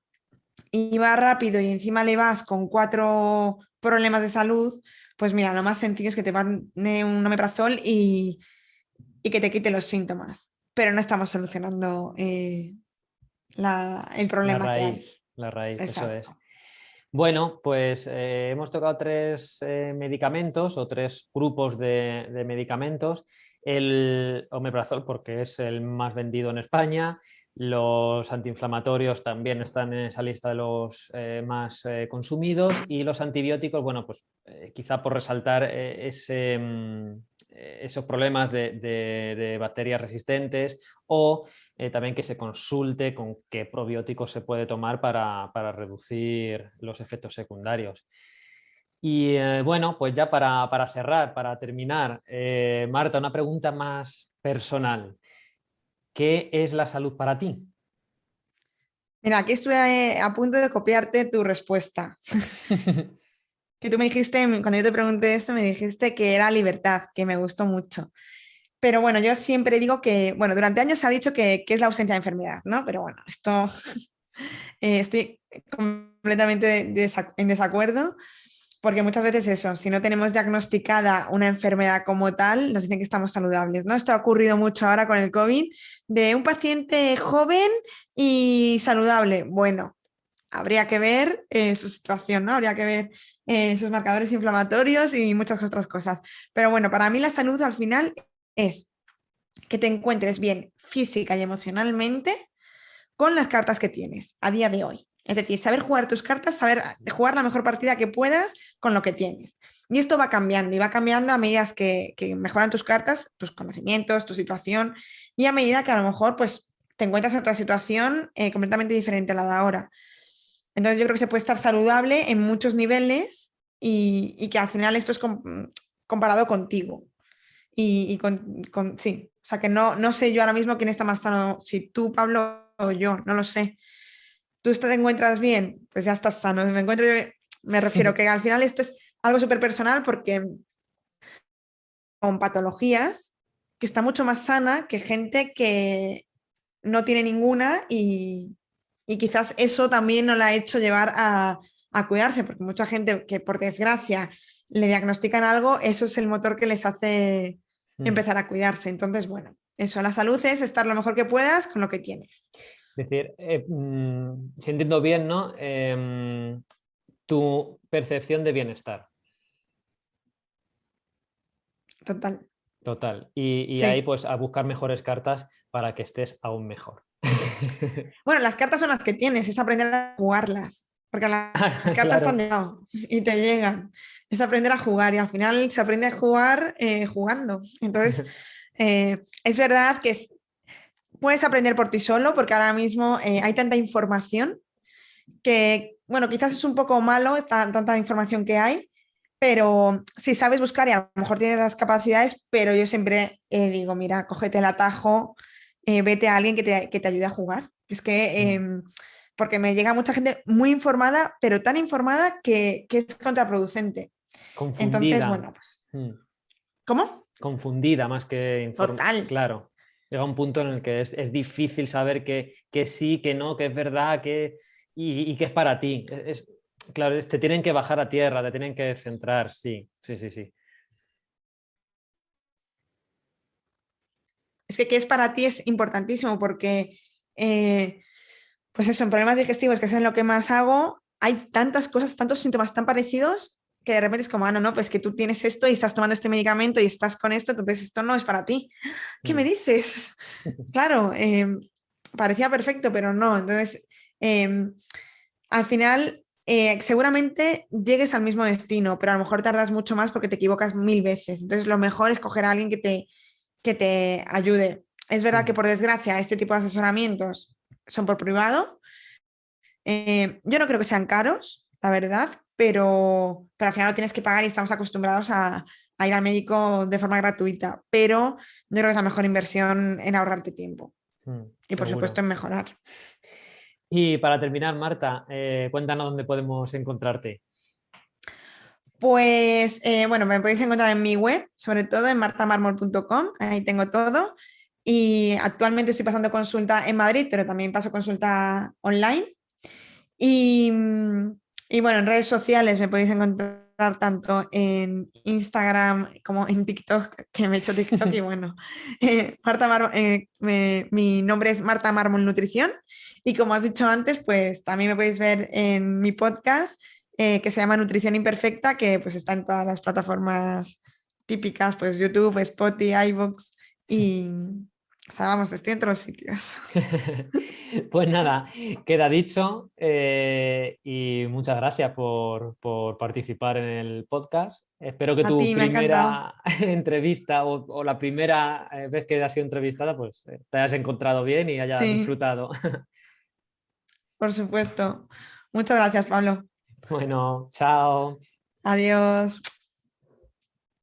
y va rápido y encima le vas con 4 problemas de salud, pues mira, lo más sencillo es que te mande un omeprazol y que te quite los síntomas. Pero no estamos solucionando el problema que hay. La raíz, eso es. Exacto. Bueno, pues hemos tocado tres medicamentos o tres grupos de medicamentos. El omeprazol, porque es el más vendido en España. Los antiinflamatorios también están en esa lista de los más consumidos. Y los antibióticos, bueno, pues quizá por resaltar esos problemas de bacterias resistentes, o también que se consulte con qué probióticos se puede tomar para reducir los efectos secundarios. Y bueno, pues ya para cerrar, para terminar, Marta, una pregunta más personal. ¿Qué es la salud para ti? Mira, aquí estuve a punto de copiarte tu respuesta. Que tú me dijiste, cuando yo te pregunté eso, me dijiste que era libertad, que me gustó mucho. Pero bueno, yo siempre digo que, bueno, durante años se ha dicho que es la ausencia de enfermedad, ¿no? Pero bueno, esto estoy completamente en desacuerdo, porque muchas veces eso, si no tenemos diagnosticada una enfermedad como tal, nos dicen que estamos saludables, ¿no? Esto ha ocurrido mucho ahora con el COVID, de un paciente joven y saludable. Bueno, habría que ver su situación, ¿no? Habría que ver sus marcadores inflamatorios y muchas otras cosas. Pero bueno, para mí la salud al final es que te encuentres bien física y emocionalmente con las cartas que tienes a día de hoy. Es decir, saber jugar tus cartas, saber jugar la mejor partida que puedas con lo que tienes. Y esto va cambiando y va cambiando a medida que mejoran tus cartas, tus conocimientos, tu situación y a medida que a lo mejor pues, te encuentras en otra situación completamente diferente a la de ahora. Entonces yo creo que se puede estar saludable en muchos niveles y que al final esto es comparado contigo. Y sí, o sea que no sé yo ahora mismo quién está más sano, si tú, Pablo, o yo, no lo sé. ¿Tú te encuentras bien? Pues ya estás sano. Me refiero que al final esto es algo súper personal porque con patologías que está mucho más sana que gente que no tiene ninguna y quizás eso también no la ha hecho llevar a cuidarse, porque mucha gente que por desgracia le diagnostican algo, eso es el motor que les hace empezar a cuidarse. Entonces, bueno, eso, la salud es estar lo mejor que puedas con lo que tienes. Es decir, si entiendo bien, ¿no? Tu percepción de bienestar. Total. Total. Y ahí Sí. pues a buscar mejores cartas para que estés aún mejor. Bueno, las cartas son las que tienes, es aprender a jugarlas, porque las cartas están Claro. de lado y te llegan. Es aprender a jugar y al final se aprende a jugar jugando. Entonces, es verdad que puedes aprender por ti solo, porque ahora mismo hay tanta información que, bueno, quizás es un poco malo tanta información que hay, pero si sabes buscar y a lo mejor tienes las capacidades, pero yo siempre digo, mira, cógete el atajo, vete a alguien que te ayude a jugar. Es que, porque me llega mucha gente muy informada, pero tan informada que es contraproducente. Entonces, Confundida. bueno, pues, ¿cómo? Confundida más que informada. Total. Claro. Llega un punto en el que es difícil saber que sí, que no, que es verdad, y que es para ti. Claro, te tienen que bajar a tierra, te tienen que centrar, sí, sí, sí, sí. Es que es para ti es importantísimo porque, pues eso, en problemas digestivos, que es en lo que más hago, hay tantas cosas, tantos síntomas tan parecidos que de repente es como, ah, no, pues que tú tienes esto y estás tomando este medicamento y estás con esto, entonces esto no es para ti. ¿Qué me Mm. dices? Claro, parecía perfecto, pero no. Entonces, al final, seguramente llegues al mismo destino, pero a lo mejor tardas mucho más porque te equivocas mil veces. Entonces, lo mejor es coger a alguien que te ayude. Es verdad que Mm. por desgracia este tipo de asesoramientos son por privado. Yo no creo que sean caros, la verdad, pero al final lo tienes que pagar y estamos acostumbrados a ir al médico de forma gratuita. Pero yo creo que es la mejor inversión en ahorrarte tiempo y por supuesto Seguro. en mejorar. Y para terminar, Marta, cuéntanos dónde podemos encontrarte. Pues bueno, me podéis encontrar en mi web, sobre todo en martamarmol.com, ahí tengo todo. Y actualmente estoy pasando consulta en Madrid, pero también paso consulta online. Y, y bueno, en redes sociales me podéis encontrar tanto en Instagram como en TikTok, que me he hecho TikTok y bueno, mi nombre es Marta Mármol Nutrición y como has dicho antes, pues también me podéis ver en mi podcast que se llama Nutrición Imperfecta, que pues está en todas las plataformas típicas, pues YouTube, Spotify, iVoox y, O sea, vamos, estoy en todos los sitios. Pues nada, queda dicho y muchas gracias por participar en el podcast. Espero que A tu ti, me ha encantado. primera entrevista o la primera vez que has sido entrevistada, pues te hayas encontrado bien y hayas Sí, disfrutado. por supuesto. Muchas gracias, Pablo. Bueno, chao. Adiós.